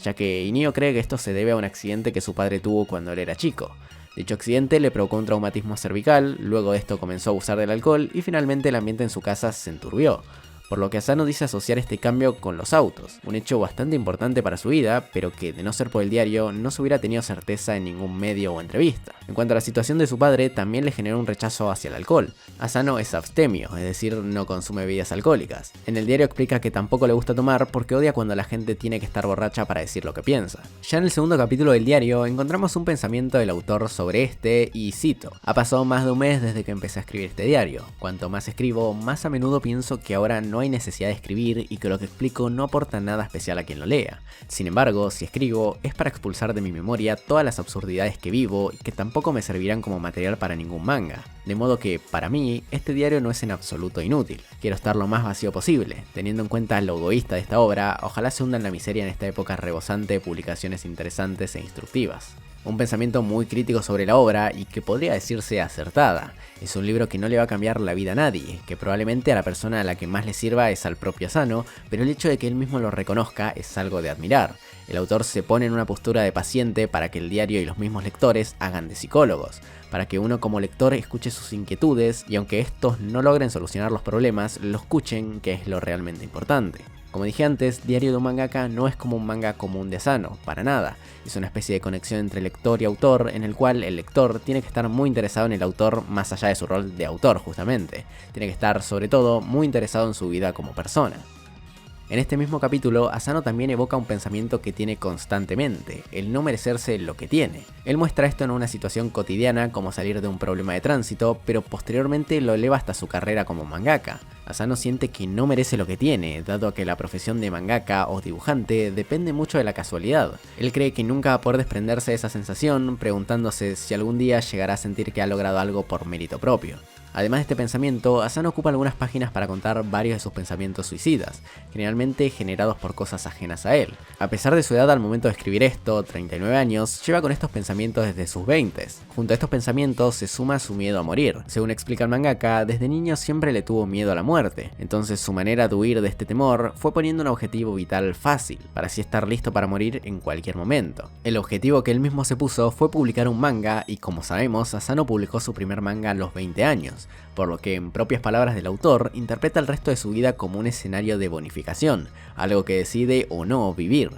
ya que Inio cree que esto se debe a un accidente que su padre tuvo cuando él era chico. Dicho accidente le provocó un traumatismo cervical, luego de esto comenzó a abusar del alcohol y finalmente el ambiente en su casa se enturbió. Por lo que Asano dice asociar este cambio con los autos, un hecho bastante importante para su vida, pero que de no ser por el diario no se hubiera tenido certeza en ningún medio o entrevista. En cuanto a la situación de su padre, también le generó un rechazo hacia el alcohol. Asano es abstemio, es decir, no consume bebidas alcohólicas. En el diario explica que tampoco le gusta tomar porque odia cuando la gente tiene que estar borracha para decir lo que piensa. Ya en el segundo capítulo del diario encontramos un pensamiento del autor sobre este y cito: ha pasado más de un mes desde que empecé a escribir este diario. Cuanto más escribo, más a menudo pienso que ahora no hay necesidad de escribir y que lo que explico no aporta nada especial a quien lo lea. Sin embargo, si escribo, es para expulsar de mi memoria todas las absurdidades que vivo y que tampoco me servirán como material para ningún manga. De modo que, para mí, este diario no es en absoluto inútil. Quiero estar lo más vacío posible. Teniendo en cuenta lo egoísta de esta obra, ojalá se hunda en la miseria en esta época rebosante de publicaciones interesantes e instructivas. Un pensamiento muy crítico sobre la obra y que podría decirse acertada. Es un libro que no le va a cambiar la vida a nadie, que probablemente a la persona a la que más le sirva es al propio Asano, pero el hecho de que él mismo lo reconozca es algo de admirar. El autor se pone en una postura de paciente para que el diario y los mismos lectores hagan de psicólogos, para que uno como lector escuche sus inquietudes y aunque estos no logren solucionar los problemas, lo escuchen, que es lo realmente importante. Como dije antes, Diario de un mangaka no es como un manga común de Asano, para nada. Es una especie de conexión entre lector y autor en el cual el lector tiene que estar muy interesado en el autor más allá de su rol de autor justamente. Tiene que estar sobre todo muy interesado en su vida como persona. En este mismo capítulo, Asano también evoca un pensamiento que tiene constantemente, el no merecerse lo que tiene. Él muestra esto en una situación cotidiana como salir de un problema de tránsito, pero posteriormente lo eleva hasta su carrera como mangaka. Asano siente que no merece lo que tiene, dado que la profesión de mangaka o dibujante depende mucho de la casualidad. Él cree que nunca va a poder desprenderse de esa sensación, preguntándose si algún día llegará a sentir que ha logrado algo por mérito propio. Además de este pensamiento, Asano ocupa algunas páginas para contar varios de sus pensamientos suicidas, generalmente generados por cosas ajenas a él. A pesar de su edad al momento de escribir esto, 39 años, lleva con estos pensamientos desde sus 20s. Junto a estos pensamientos se suma su miedo a morir. Según explica el mangaka, desde niño siempre le tuvo miedo a la muerte, entonces su manera de huir de este temor fue poniendo un objetivo vital fácil, para así estar listo para morir en cualquier momento. El objetivo que él mismo se puso fue publicar un manga y como sabemos, Asano publicó su primer manga a los 20 años. años, por lo que en propias palabras del autor, interpreta el resto de su vida como un escenario de bonificación, algo que decide o no vivir.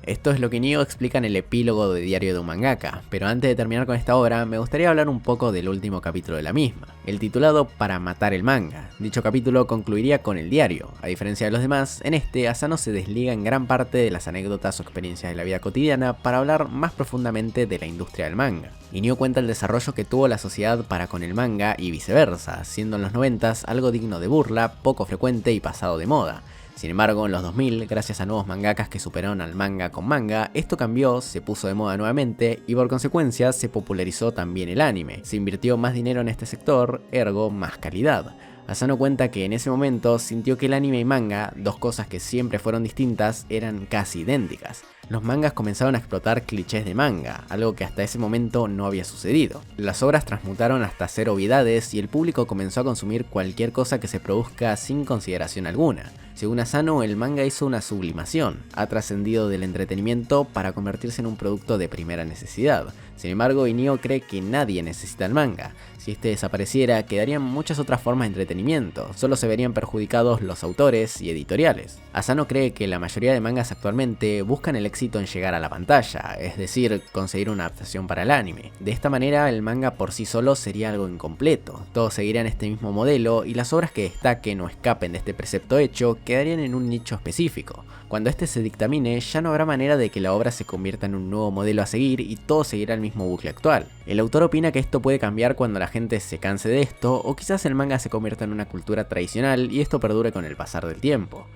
Esto es lo que Nio explica en el epílogo de Diario de un Mangaka, pero antes de terminar con esta obra, me gustaría hablar un poco del último capítulo de la misma, el titulado Para matar el manga. Dicho capítulo concluiría con el diario. A diferencia de los demás, en este, Asano se desliga en gran parte de las anécdotas o experiencias de la vida cotidiana para hablar más profundamente de la industria del manga. Y Nio cuenta el desarrollo que tuvo la sociedad para con el manga y viceversa, siendo en los 90s algo digno de burla, poco frecuente y pasado de moda. Sin embargo, en los 2000, gracias a nuevos mangakas que superaron al manga con manga, esto cambió, se puso de moda nuevamente y por consecuencia se popularizó también el anime. Se invirtió más dinero en este sector, ergo más calidad. Asano cuenta que en ese momento sintió que el anime y manga, dos cosas que siempre fueron distintas, eran casi idénticas. Los mangas comenzaron a explotar clichés de manga, algo que hasta ese momento no había sucedido. Las obras transmutaron hasta ser obviedades y el público comenzó a consumir cualquier cosa que se produzca sin consideración alguna. Según Asano, el manga hizo una sublimación, ha trascendido del entretenimiento para convertirse en un producto de primera necesidad. Sin embargo, Inio cree que nadie necesita el manga. Si este desapareciera, quedarían muchas otras formas de entretenimiento, solo se verían perjudicados los autores y editoriales. Asano cree que la mayoría de mangas actualmente buscan el éxito en llegar a la pantalla, es decir, conseguir una adaptación para el anime. De esta manera, el manga por sí solo sería algo incompleto, todos seguirían este mismo modelo y las obras que destaquen o escapen de este precepto hecho quedarían en un nicho específico. Cuando este se dictamine, ya no habrá manera de que la obra se convierta en un nuevo modelo a seguir y todo seguirá el mismo bucle actual. El autor opina que esto puede cambiar cuando la gente se canse de esto, o quizás el manga se convierta en una cultura tradicional y esto perdure con el pasar del tiempo.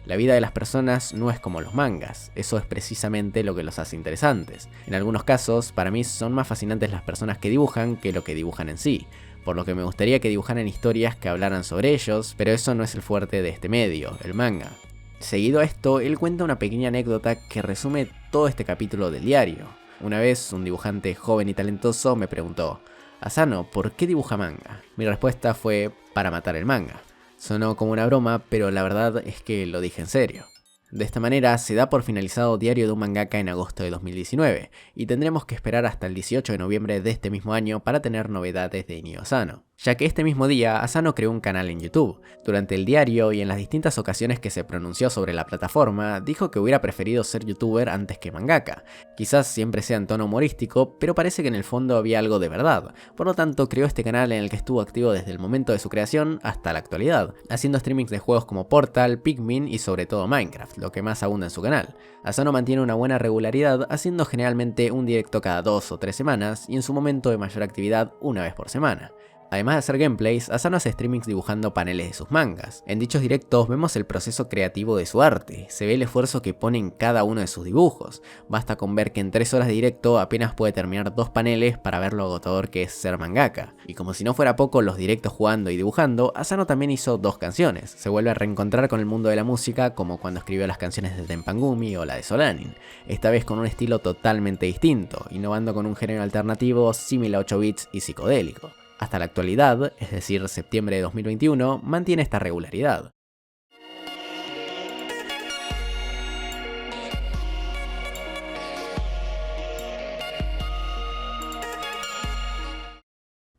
La vida de las personas no es como los mangas, eso es precisamente lo que los hace interesantes. En algunos casos, para mí son más fascinantes las personas que dibujan que lo que dibujan en sí, por lo que me gustaría que dibujaran historias que hablaran sobre ellos, pero eso no es el fuerte de este medio, el manga. Seguido a esto, él cuenta una pequeña anécdota que resume todo este capítulo del diario. Una vez, un dibujante joven y talentoso me preguntó: Asano, ¿por qué dibuja manga? Mi respuesta fue: para matar el manga. Sonó como una broma, pero la verdad es que lo dije en serio. De esta manera se da por finalizado Diario de un Mangaka en agosto de 2019, y tendremos que esperar hasta el 18 de noviembre de este mismo año para tener novedades de Inio Asano. Ya que este mismo día Asano creó un canal en YouTube. Durante el diario y en las distintas ocasiones que se pronunció sobre la plataforma, dijo que hubiera preferido ser youtuber antes que mangaka. Quizás siempre sea en tono humorístico, pero parece que en el fondo había algo de verdad. Por lo tanto, creó este canal en el que estuvo activo desde el momento de su creación hasta la actualidad, haciendo streamings de juegos como Portal, Pikmin y sobre todo Minecraft, lo que más abunda en su canal. Asano mantiene una buena regularidad, haciendo generalmente un directo cada 2 o 3 semanas y en su momento de mayor actividad una vez por semana. Además de hacer gameplays, Asano hace streamings dibujando paneles de sus mangas. En dichos directos vemos el proceso creativo de su arte, se ve el esfuerzo que pone en cada uno de sus dibujos. Basta con ver que en 3 horas de directo apenas puede terminar 2 paneles para ver lo agotador que es ser mangaka. Y como si no fuera poco los directos jugando y dibujando, Asano también hizo 2 canciones. Se vuelve a reencontrar con el mundo de la música como cuando escribió las canciones de Tenpangumi o la de Solanin, esta vez con un estilo totalmente distinto, innovando con un género alternativo similar a 8 bits y psicodélico. Hasta la actualidad, es decir, septiembre de 2021, mantiene esta regularidad.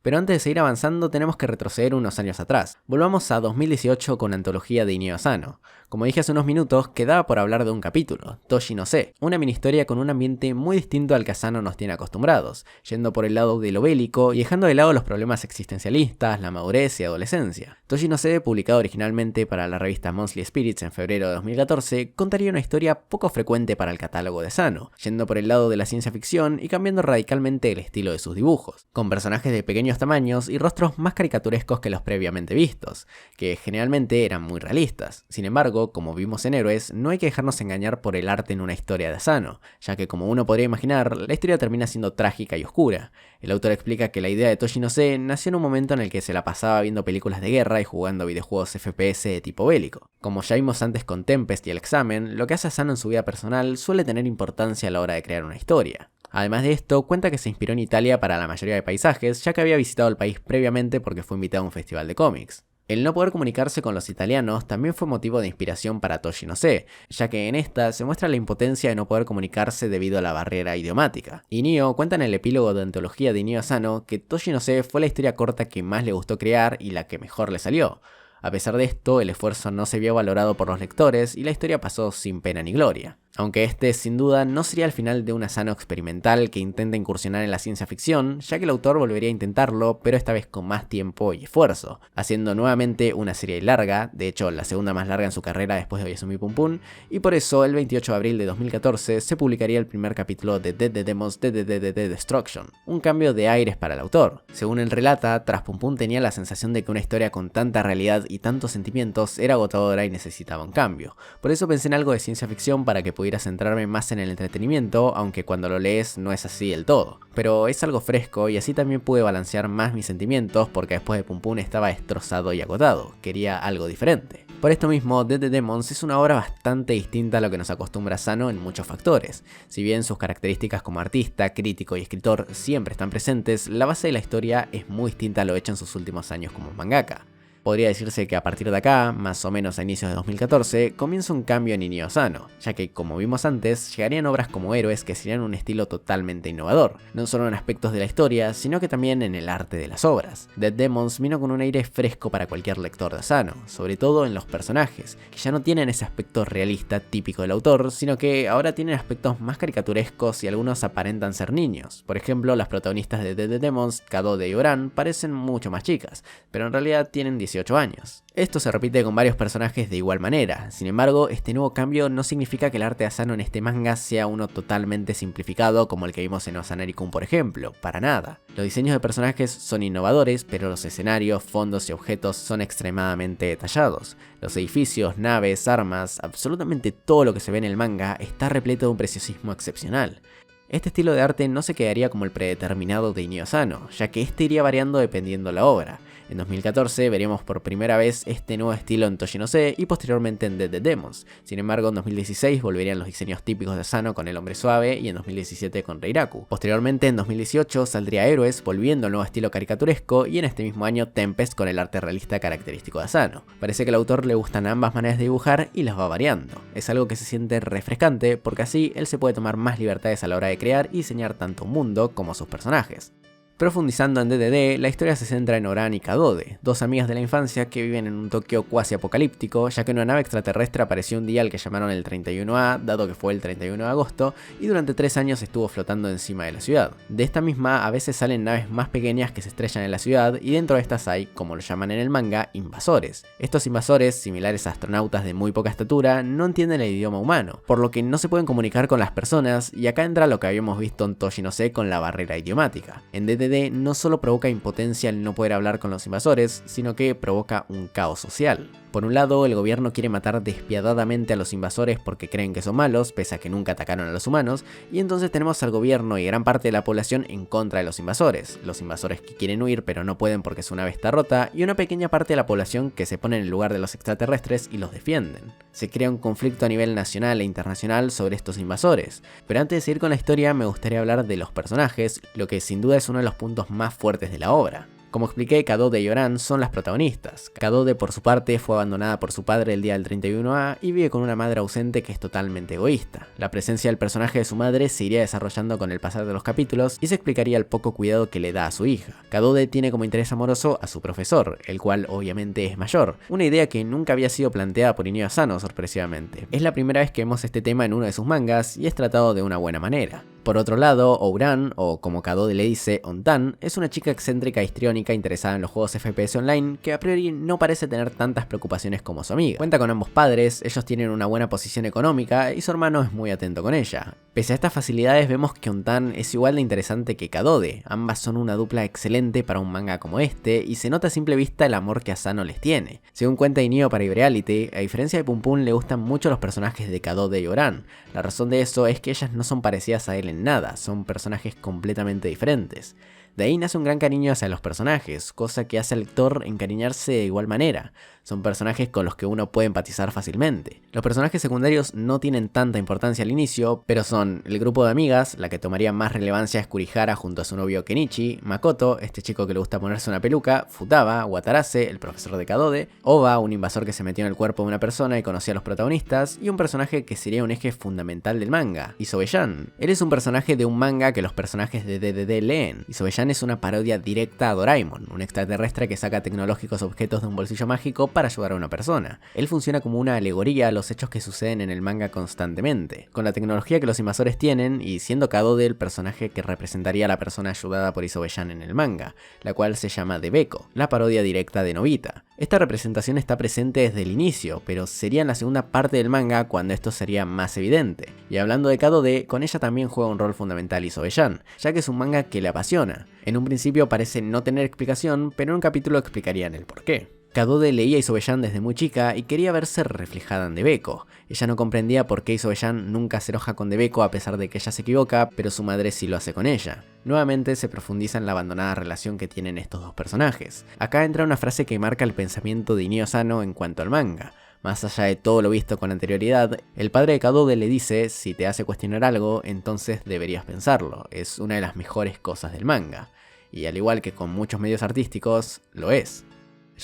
Pero antes de seguir avanzando tenemos que retroceder unos años atrás. Volvamos a 2018 con la antología de Inio Asano. Como dije hace unos minutos, quedaba por hablar de un capítulo, Toshi no Se, una mini historia con un ambiente muy distinto al que Asano nos tiene acostumbrados, yendo por el lado de lo bélico y dejando de lado los problemas existencialistas, la madurez y adolescencia. Toshi no Se, publicado originalmente para la revista Monthly Spirits en febrero de 2014, contaría una historia poco frecuente para el catálogo de Asano, yendo por el lado de la ciencia ficción y cambiando radicalmente el estilo de sus dibujos, con personajes de pequeños tamaños y rostros más caricaturescos que los previamente vistos, que generalmente eran muy realistas. Sin embargo, como vimos en Héroes, no hay que dejarnos engañar por el arte en una historia de Asano, ya que como uno podría imaginar, la historia termina siendo trágica y oscura. El autor explica que la idea de Toshi no Se nació en un momento en el que se la pasaba viendo películas de guerra y jugando videojuegos FPS de tipo bélico. Como ya vimos antes con Tempest y El Examen, lo que hace Asano en su vida personal suele tener importancia a la hora de crear una historia. Además de esto, cuenta que se inspiró en Italia para la mayoría de paisajes, ya que había visitado el país previamente porque fue invitado a un festival de cómics. El no poder comunicarse con los italianos también fue motivo de inspiración para Toshinose, ya que en esta se muestra la impotencia de no poder comunicarse debido a la barrera idiomática. Y Nio cuenta en el epílogo de antología de Inio Asano que Toshinose fue la historia corta que más le gustó crear y la que mejor le salió. A pesar de esto, el esfuerzo no se vio valorado por los lectores y la historia pasó sin pena ni gloria. Aunque este, sin duda, no sería el final de un Asano experimental que intenta incursionar en la ciencia ficción, ya que el autor volvería a intentarlo, pero esta vez con más tiempo y esfuerzo, haciendo nuevamente una serie larga, de hecho la segunda más larga en su carrera después de Oyasumi Pum Pum, y por eso el 28 de abril de 2014 se publicaría el primer capítulo de Dead Demons Destruction, un cambio de aires para el autor. Según él relata, tras Pum Pum tenía la sensación de que una historia con tanta realidad y tantos sentimientos era agotadora y necesitaba un cambio. Por eso pensé en algo de ciencia ficción para que pudiera centrarme más en el entretenimiento, aunque cuando lo lees no es así del todo. Pero es algo fresco y así también pude balancear más mis sentimientos porque después de Pum Pum estaba destrozado y agotado, quería algo diferente. Por esto mismo, Dead Demons es una obra bastante distinta a lo que nos acostumbra Asano en muchos factores. Si bien sus características como artista, crítico y escritor siempre están presentes, la base de la historia es muy distinta a lo hecho en sus últimos años como mangaka. Podría decirse que a partir de acá, más o menos a inicios de 2014, comienza un cambio en Inio Asano, ya que como vimos antes, llegarían obras como Héroes que serían un estilo totalmente innovador, no solo en aspectos de la historia, sino que también en el arte de las obras. Dead Demons vino con un aire fresco para cualquier lector de Asano, sobre todo en los personajes, que ya no tienen ese aspecto realista típico del autor, sino que ahora tienen aspectos más caricaturescos y algunos aparentan ser niños. Por ejemplo, las protagonistas de Dead Demons, Kadode y Oran, parecen mucho más chicas, pero en realidad tienen 18 años. Esto se repite con varios personajes de igual manera, sin embargo, este nuevo cambio no significa que el arte de Asano en este manga sea uno totalmente simplificado como el que vimos en Osanari-kun por ejemplo, para nada. Los diseños de personajes son innovadores, pero los escenarios, fondos y objetos son extremadamente detallados. Los edificios, naves, armas, absolutamente todo lo que se ve en el manga está repleto de un preciosismo excepcional. Este estilo de arte no se quedaría como el predeterminado de Inio Asano, ya que este iría variando dependiendo la obra. En 2014 veremos por primera vez este nuevo estilo en Toshinose y posteriormente en Dead Demons. Sin embargo, en 2016 volverían los diseños típicos de Asano con el hombre suave y en 2017 con Reiraku. Posteriormente, en 2018 saldría Héroes volviendo al nuevo estilo caricaturesco y en este mismo año Tempest con el arte realista característico de Asano. Parece que al autor le gustan ambas maneras de dibujar y las va variando. Es algo que se siente refrescante porque así él se puede tomar más libertades a la hora de crear y diseñar tanto un mundo como sus personajes. Profundizando en DDD, la historia se centra en Oran y Kadode, dos amigas de la infancia que viven en un Tokio cuasi apocalíptico, ya que una nave extraterrestre apareció un día al que llamaron el 31A, dado que fue el 31 de agosto, y durante 3 años estuvo flotando encima de la ciudad. De esta misma, a veces salen naves más pequeñas que se estrellan en la ciudad, y dentro de estas hay, como lo llaman en el manga, invasores. Estos invasores, similares a astronautas de muy poca estatura, no entienden el idioma humano, por lo que no se pueden comunicar con las personas, y acá entra lo que habíamos visto en Toshinose con la barrera idiomática. En DDD no solo provoca impotencia al no poder hablar con los invasores, sino que provoca un caos social. Por un lado, el gobierno quiere matar despiadadamente a los invasores porque creen que son malos, pese a que nunca atacaron a los humanos, y entonces tenemos al gobierno y gran parte de la población en contra de los invasores que quieren huir pero no pueden porque su nave está rota, y una pequeña parte de la población que se pone en el lugar de los extraterrestres y los defienden. Se crea un conflicto a nivel nacional e internacional sobre estos invasores, pero antes de seguir con la historia me gustaría hablar de los personajes, lo que sin duda es uno de los puntos más fuertes de la obra. Como expliqué, Kadode y Oran son las protagonistas. Kadode, por su parte, fue abandonada por su padre el día del 31A y vive con una madre ausente que es totalmente egoísta. La presencia del personaje de su madre se iría desarrollando con el pasar de los capítulos y se explicaría el poco cuidado que le da a su hija. Kadode tiene como interés amoroso a su profesor, el cual obviamente es mayor, una idea que nunca había sido planteada por Inio Asano sorpresivamente. Es la primera vez que vemos este tema en uno de sus mangas y es tratado de una buena manera. Por otro lado, Ouran, o como Kadode le dice, Ontan, es una chica excéntrica e histriónica interesada en los juegos FPS online que a priori no parece tener tantas preocupaciones como su amiga. Cuenta con ambos padres, ellos tienen una buena posición económica y su hermano es muy atento con ella. Pese a estas facilidades vemos que Ontan es igual de interesante que Kadode, ambas son una dupla excelente para un manga como este y se nota a simple vista el amor que Asano les tiene. Según cuenta Inio para iReality, a diferencia de Pum Pum le gustan mucho los personajes de Kadode y Oran. La razón de eso es que ellas no son parecidas a él en nada, son personajes completamente diferentes. De ahí nace un gran cariño hacia los personajes, cosa que hace al lector encariñarse de igual manera. Son personajes con los que uno puede empatizar fácilmente. Los personajes secundarios no tienen tanta importancia al inicio, pero son el grupo de amigas, la que tomaría más relevancia es Kurihara junto a su novio Kenichi, Makoto, este chico que le gusta ponerse una peluca, Futaba, Watarase, el profesor de Kadode, Oba, un invasor que se metió en el cuerpo de una persona y conocía a los protagonistas, y un personaje que sería un eje fundamental del manga, Isobe-chan. Él es un personaje de un manga que los personajes de DDD leen. Isobe-chan es una parodia directa a Doraemon, un extraterrestre que saca tecnológicos objetos de un bolsillo mágico para ayudar a una persona. Él funciona como una alegoría a los hechos que suceden en el manga constantemente. Con la tecnología que los invasores tienen, y siendo Kadode el personaje que representaría a la persona ayudada por Isobe-chan en el manga, la cual se llama Debeko, la parodia directa de Nobita. Esta representación está presente desde el inicio, pero sería en la segunda parte del manga cuando esto sería más evidente. Y hablando de Kadode, con ella también juega un rol fundamental Isobe-chan, ya que es un manga que le apasiona. En un principio parece no tener explicación, pero en un capítulo explicarían el porqué. Kadode leía a Isobe-chan desde muy chica y quería verse reflejada en Debeko. Ella no comprendía por qué Isobe-chan nunca se enoja con Debeko a pesar de que ella se equivoca, pero su madre sí lo hace con ella. Nuevamente se profundiza en la abandonada relación que tienen estos dos personajes. Acá entra una frase que marca el pensamiento de Inio Asano en cuanto al manga. Más allá de todo lo visto con anterioridad, el padre de Kadode le dice: si te hace cuestionar algo, entonces deberías pensarlo. Es una de las mejores cosas del manga. Y al igual que con muchos medios artísticos, lo es.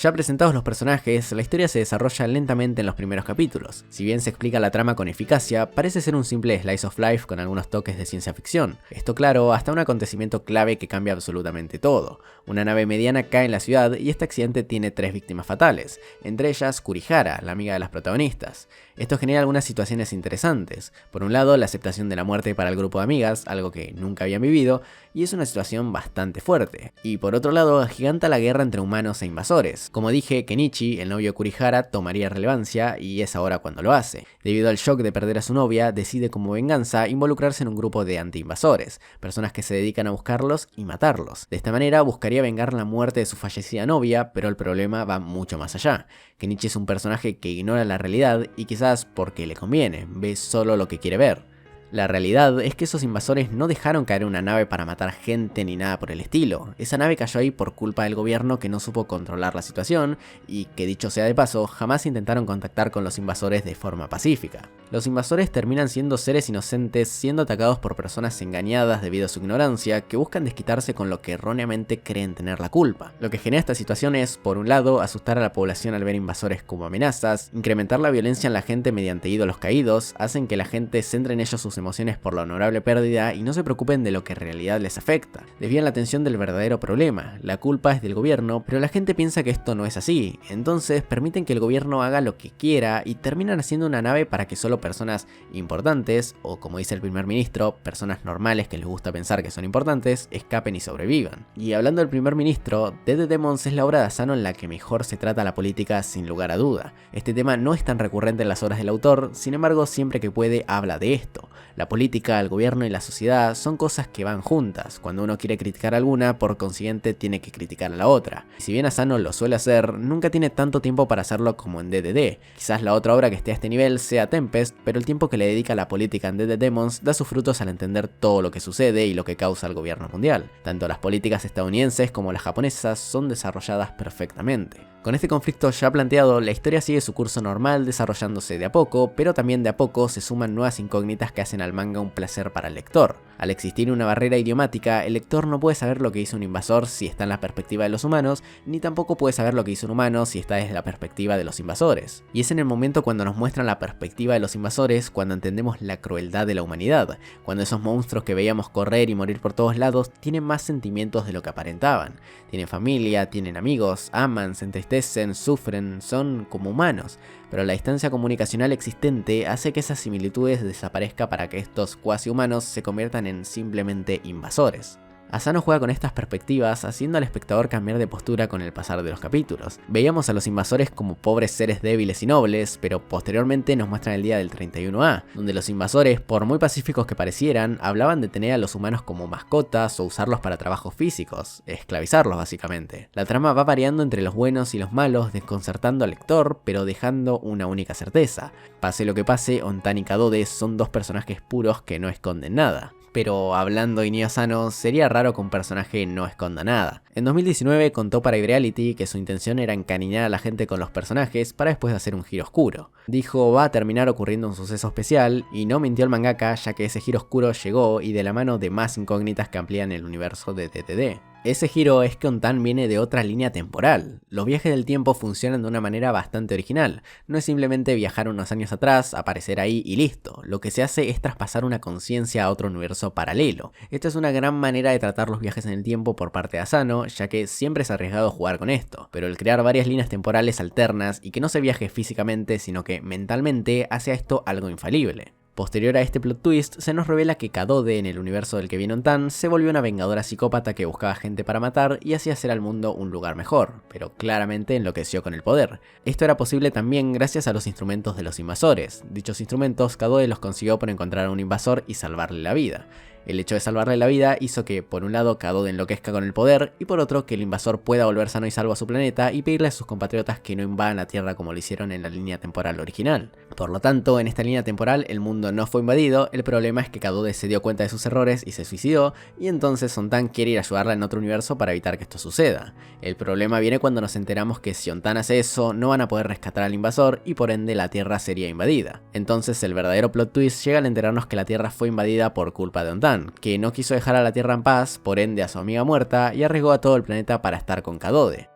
Ya presentados los personajes, la historia se desarrolla lentamente en los primeros capítulos. Si bien se explica la trama con eficacia, parece ser un simple slice of life con algunos toques de ciencia ficción. Esto claro, hasta un acontecimiento clave que cambia absolutamente todo. Una nave mediana cae en la ciudad y este accidente tiene 3 víctimas fatales, entre ellas Kurihara, la amiga de las protagonistas. Esto genera algunas situaciones interesantes. Por un lado, la aceptación de la muerte para el grupo de amigas, algo que nunca habían vivido, y es una situación bastante fuerte. Y por otro lado, agiganta la guerra entre humanos e invasores. Como dije, Kenichi, el novio de Kurihara, tomaría relevancia y es ahora cuando lo hace. Debido al shock de perder a su novia, decide como venganza involucrarse en un grupo de anti-invasores, personas que se dedican a buscarlos y matarlos. De esta manera buscaría vengar la muerte de su fallecida novia, pero el problema va mucho más allá. Kenichi es un personaje que ignora la realidad y quizás porque le conviene, ve solo lo que quiere ver. La realidad es que esos invasores no dejaron caer una nave para matar gente ni nada por el estilo. Esa nave cayó ahí por culpa del gobierno que no supo controlar la situación y que, dicho sea de paso, jamás intentaron contactar con los invasores de forma pacífica. Los invasores terminan siendo seres inocentes siendo atacados por personas engañadas debido a su ignorancia que buscan desquitarse con lo que erróneamente creen tener la culpa. Lo que genera esta situación es, por un lado, asustar a la población al ver invasores como amenazas, incrementar la violencia en la gente mediante ídolos caídos, hacen que la gente centre en ellos sus emociones por la honorable pérdida y no se preocupen de lo que en realidad les afecta. Desvían la atención del verdadero problema, la culpa es del gobierno, pero la gente piensa que esto no es así, entonces permiten que el gobierno haga lo que quiera y terminan haciendo una nave para que solo personas importantes, o como dice el primer ministro, personas normales que les gusta pensar que son importantes, escapen y sobrevivan. Y hablando del primer ministro, Dead Demons es la obra de Asano en la que mejor se trata la política sin lugar a duda. Este tema no es tan recurrente en las obras del autor, sin embargo siempre que puede habla de esto. La política, el gobierno y la sociedad son cosas que van juntas. Cuando uno quiere criticar alguna, por consiguiente tiene que criticar a la otra. Y si bien Asano lo suele hacer, nunca tiene tanto tiempo para hacerlo como en DDD. Quizás la otra obra que esté a este nivel sea Tempest, pero el tiempo que le dedica a la política en Dead Demons da sus frutos al entender todo lo que sucede y lo que causa el gobierno mundial. Tanto las políticas estadounidenses como las japonesas son desarrolladas perfectamente. Con este conflicto ya planteado, la historia sigue su curso normal desarrollándose de a poco, pero también de a poco se suman nuevas incógnitas que hacen al manga un placer para el lector. Al existir una barrera idiomática, el lector no puede saber lo que hizo un invasor si está en la perspectiva de los humanos, ni tampoco puede saber lo que hizo un humano si está desde la perspectiva de los invasores. Y es en el momento cuando nos muestran la perspectiva de los invasores cuando entendemos la crueldad de la humanidad, cuando esos monstruos que veíamos correr y morir por todos lados tienen más sentimientos de lo que aparentaban. Tienen familia, tienen amigos, aman, se entristecen, sufren, son como humanos, pero la distancia comunicacional existente hace que esas similitudes desaparezcan para que estos cuasi humanos se conviertan en simplemente invasores. Asano juega con estas perspectivas, haciendo al espectador cambiar de postura con el pasar de los capítulos. Veíamos a los invasores como pobres seres débiles y nobles, pero posteriormente nos muestran el día del 31A, donde los invasores, por muy pacíficos que parecieran, hablaban de tener a los humanos como mascotas o usarlos para trabajos físicos, esclavizarlos básicamente. La trama va variando entre los buenos y los malos, desconcertando al lector, pero dejando una única certeza. Pase lo que pase, Ontani y Kadode son dos personajes puros que no esconden nada. Pero hablando de Inio Asano, sería raro que un personaje no esconda nada. En 2019 contó para iReality que su intención era encariñar a la gente con los personajes para después hacer un giro oscuro. Dijo va a terminar ocurriendo un suceso especial, y no mintió el mangaka, ya que ese giro oscuro llegó y de la mano de más incógnitas que amplían el universo de DDD. Ese giro es que Ontan viene de otra línea temporal. Los viajes del tiempo funcionan de una manera bastante original. No es simplemente viajar unos años atrás, aparecer ahí y listo. Lo que se hace es traspasar una conciencia a otro universo paralelo. Esta es una gran manera de tratar los viajes en el tiempo por parte de Asano, ya que siempre es arriesgado jugar con esto. Pero el crear varias líneas temporales alternas y que no se viaje físicamente, sino que mentalmente, hace a esto algo infalible. Posterior a este plot twist, se nos revela que Kadode, en el universo del que viene Ontan, se volvió una vengadora psicópata que buscaba gente para matar y hacía hacer al mundo un lugar mejor, pero claramente enloqueció con el poder. Esto era posible también gracias a los instrumentos de los invasores. Dichos instrumentos Kadode los consiguió por encontrar a un invasor y salvarle la vida. El hecho de salvarle la vida hizo que, por un lado, Kadode enloquezca con el poder, y por otro, que el invasor pueda volver sano y salvo a su planeta y pedirle a sus compatriotas que no invadan la Tierra como lo hicieron en la línea temporal original. Por lo tanto, en esta línea temporal el mundo no fue invadido, el problema es que Kadode se dio cuenta de sus errores y se suicidó, y entonces Ontan quiere ir a ayudarla en otro universo para evitar que esto suceda. El problema viene cuando nos enteramos que si Ontan hace eso, no van a poder rescatar al invasor y por ende la Tierra sería invadida. Entonces el verdadero plot twist llega al enterarnos que la Tierra fue invadida por culpa de Ontan, que no quiso dejar a la Tierra en paz, por ende a su amiga muerta, y arriesgó a todo el planeta para estar con Kadode.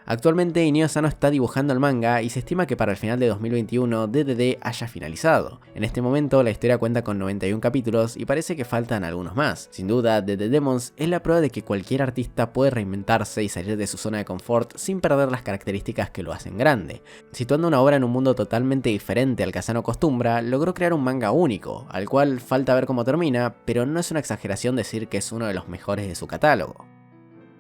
Actualmente Inio Asano está dibujando el manga y se estima que para el final de 2021 DDD haya finalizado. En este momento la historia cuenta con 91 capítulos y parece que faltan algunos más. Sin duda, DD Demons es la prueba de que cualquier artista puede reinventarse y salir de su zona de confort sin perder las características que lo hacen grande. Situando una obra en un mundo totalmente diferente al que Asano acostumbra, logró crear un manga único, al cual falta ver cómo termina, pero no es una exageración decir que es uno de los mejores de su catálogo.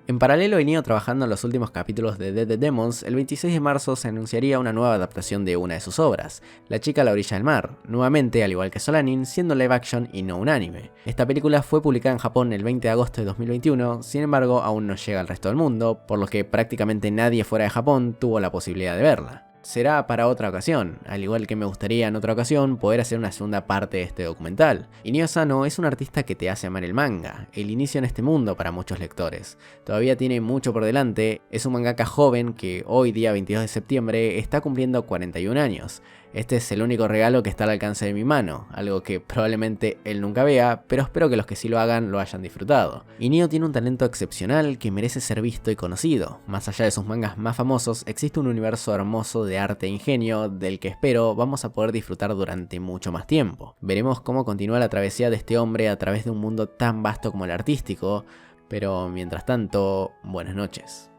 En paralelo, venido trabajando en los últimos capítulos de DD Demons. El 26 de marzo se anunciaría una nueva adaptación de una de sus obras, La chica a la orilla del mar, nuevamente al igual que Solanin, siendo live action y no un anime. Esta película fue publicada en Japón el 20 de agosto de 2021, sin embargo aún no llega al resto del mundo, por lo que prácticamente nadie fuera de Japón tuvo la posibilidad de verla. Será para otra ocasión, al igual que me gustaría en otra ocasión poder hacer una segunda parte de este documental. Inio Asano es un artista que te hace amar el manga, el inicio en este mundo para muchos lectores. Todavía tiene mucho por delante, es un mangaka joven que hoy día 22 de septiembre está cumpliendo 41 años. Este es el único regalo que está al alcance de mi mano, algo que probablemente él nunca vea, pero espero que los que sí lo hagan lo hayan disfrutado. Inio tiene un talento excepcional que merece ser visto y conocido. Más allá de sus mangas más famosos, existe un universo hermoso de arte e ingenio del que espero vamos a poder disfrutar durante mucho más tiempo. Veremos cómo continúa la travesía de este hombre a través de un mundo tan vasto como el artístico, pero mientras tanto, buenas noches.